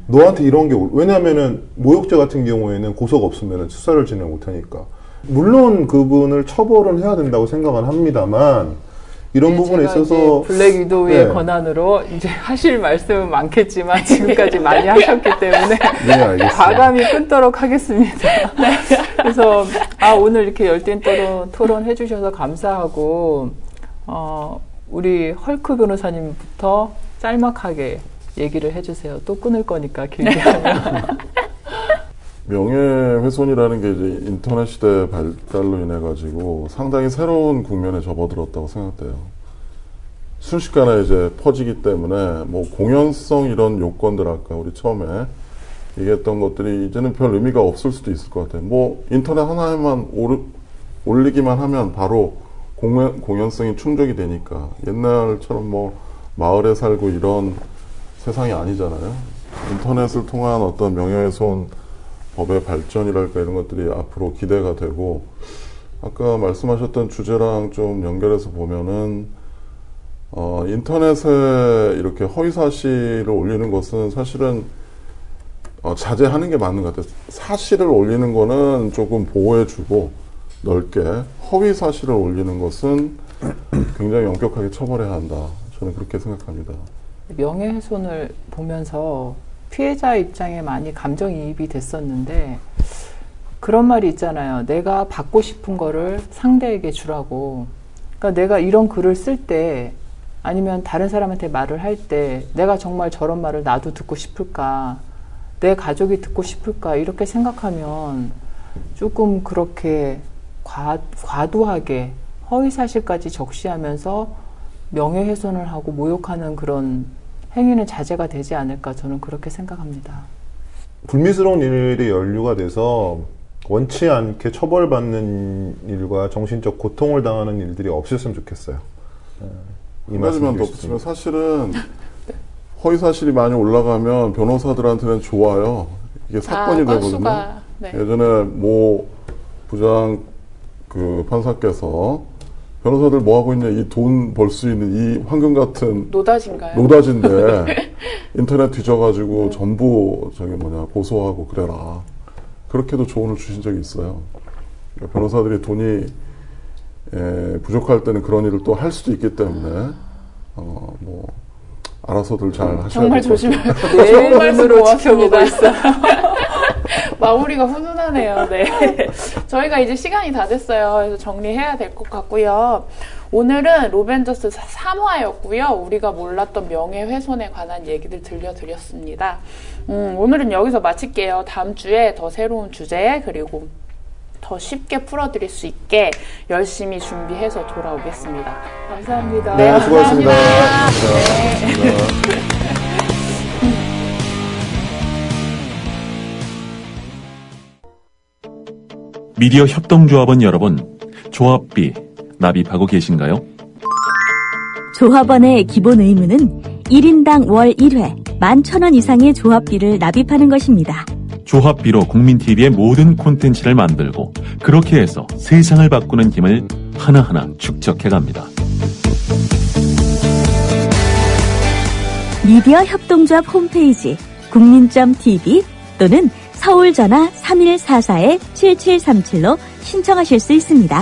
S6: 너한테 이런 게, 왜냐면은 모욕죄 같은 경우에는 고소가 없으면 수사를 진행 못하니까. 물론 그분을 처벌은 해야 된다고 생각은 합니다만, 이런 부분에 있어서
S5: 블랙 위도우의
S6: 네.
S5: 권한으로 이제 하실 말씀은 많겠지만 지금까지 많이 하셨기 때문에
S6: 네, 알겠습니다.
S5: 과감히 끊도록 하겠습니다. 그래서 오늘 이렇게 열띤 토론 해주셔서 감사하고 우리 헐크 변호사님부터 짤막하게 얘기를 해주세요. 또 끊을 거니까 길게 하면.
S4: 명예훼손이라는 게 이제 인터넷 시대 발달로 인해 가지고 상당히 새로운 국면에 접어들었다고 생각돼요. 순식간에 이제 퍼지기 때문에 뭐 공연성 이런 요건들 아까 우리 처음에 얘기했던 것들이 이제는 별 의미가 없을 수도 있을 것 같아요. 뭐 인터넷 하나에만 올리기만 하면 바로 공연성이 충족이 되니까 옛날처럼 뭐 마을에 살고 이런 세상이 아니잖아요. 인터넷을 통한 어떤 명예훼손 법의 발전이랄까 이런 것들이 앞으로 기대가 되고, 아까 말씀하셨던 주제랑 좀 연결해서 보면은 인터넷에 이렇게 허위사실을 올리는 것은 사실은 자제하는 게 맞는 것 같아요. 사실을 올리는 거는 조금 보호해주고 넓게, 허위사실을 올리는 것은 굉장히 엄격하게 처벌해야 한다. 저는 그렇게 생각합니다.
S5: 명예훼손을 보면서 피해자 입장에 많이 감정이입이 됐었는데, 그런 말이 있잖아요. 내가 받고 싶은 거를 상대에게 주라고. 그러니까 내가 이런 글을 쓸 때, 아니면 다른 사람한테 말을 할 때, 내가 정말 저런 말을 나도 듣고 싶을까, 내 가족이 듣고 싶을까, 이렇게 생각하면 조금 그렇게 과도하게 허위사실까지 적시하면서 명예훼손을 하고 모욕하는 그런 행위는 자제가 되지 않을까, 저는 그렇게 생각합니다. 불미스러운
S6: 일이 연루가 돼서 원치 않게 처벌받는 일과 정신적 고통을 당하는 일들이 없었으면 좋겠어요.
S4: 한 가지만 더 붙이면, 사실은 허위사실이 많이 올라가면 변호사들한테는 좋아요. 이게 사건이 되거든요.
S3: 네.
S4: 예전에 모 부장 판사께서 변호사들 뭐 하고 있냐, 이 돈 벌 수 있는 이 황금 같은
S3: 노다진가요?
S4: 노다진데 인터넷 뒤져가지고 전부 고소하고 그래라. 그렇게도 조언을 주신 적이 있어요. 그러니까 변호사들이 돈이 부족할 때는 그런 일을 또 할 수도 있기 때문에 뭐 알아서들 잘 하셔야
S3: 정말
S4: 될 것 같아요.
S3: 조심해요. 정말
S5: 눈으로 지켜보고
S3: 있어요. 마무리가 훈훈하네요. 네. 저희가 이제 시간이 다 됐어요. 그래서 정리해야 될 것 같고요. 오늘은 로벤져스 3화였고요. 우리가 몰랐던 명예훼손에 관한 얘기들 들려드렸습니다. 오늘은 여기서 마칠게요. 다음 주에 더 새로운 주제, 그리고 더 쉽게 풀어드릴 수 있게 열심히 준비해서 돌아오겠습니다. 감사합니다.
S6: 네, 수고하셨습니다.
S3: 감사합니다.
S7: 미디어 협동조합원 여러분, 조합비 납입하고 계신가요?
S8: 조합원의 기본 의무는 1인당 월 1회 11,000원 이상의 조합비를 납입하는 것입니다.
S7: 조합비로 국민TV의 모든 콘텐츠를 만들고 그렇게 해서 세상을 바꾸는 힘을 하나하나 축적해갑니다.
S8: 미디어 협동조합 홈페이지 국민.tv 또는 서울 전화 3144-7737로 신청하실 수 있습니다.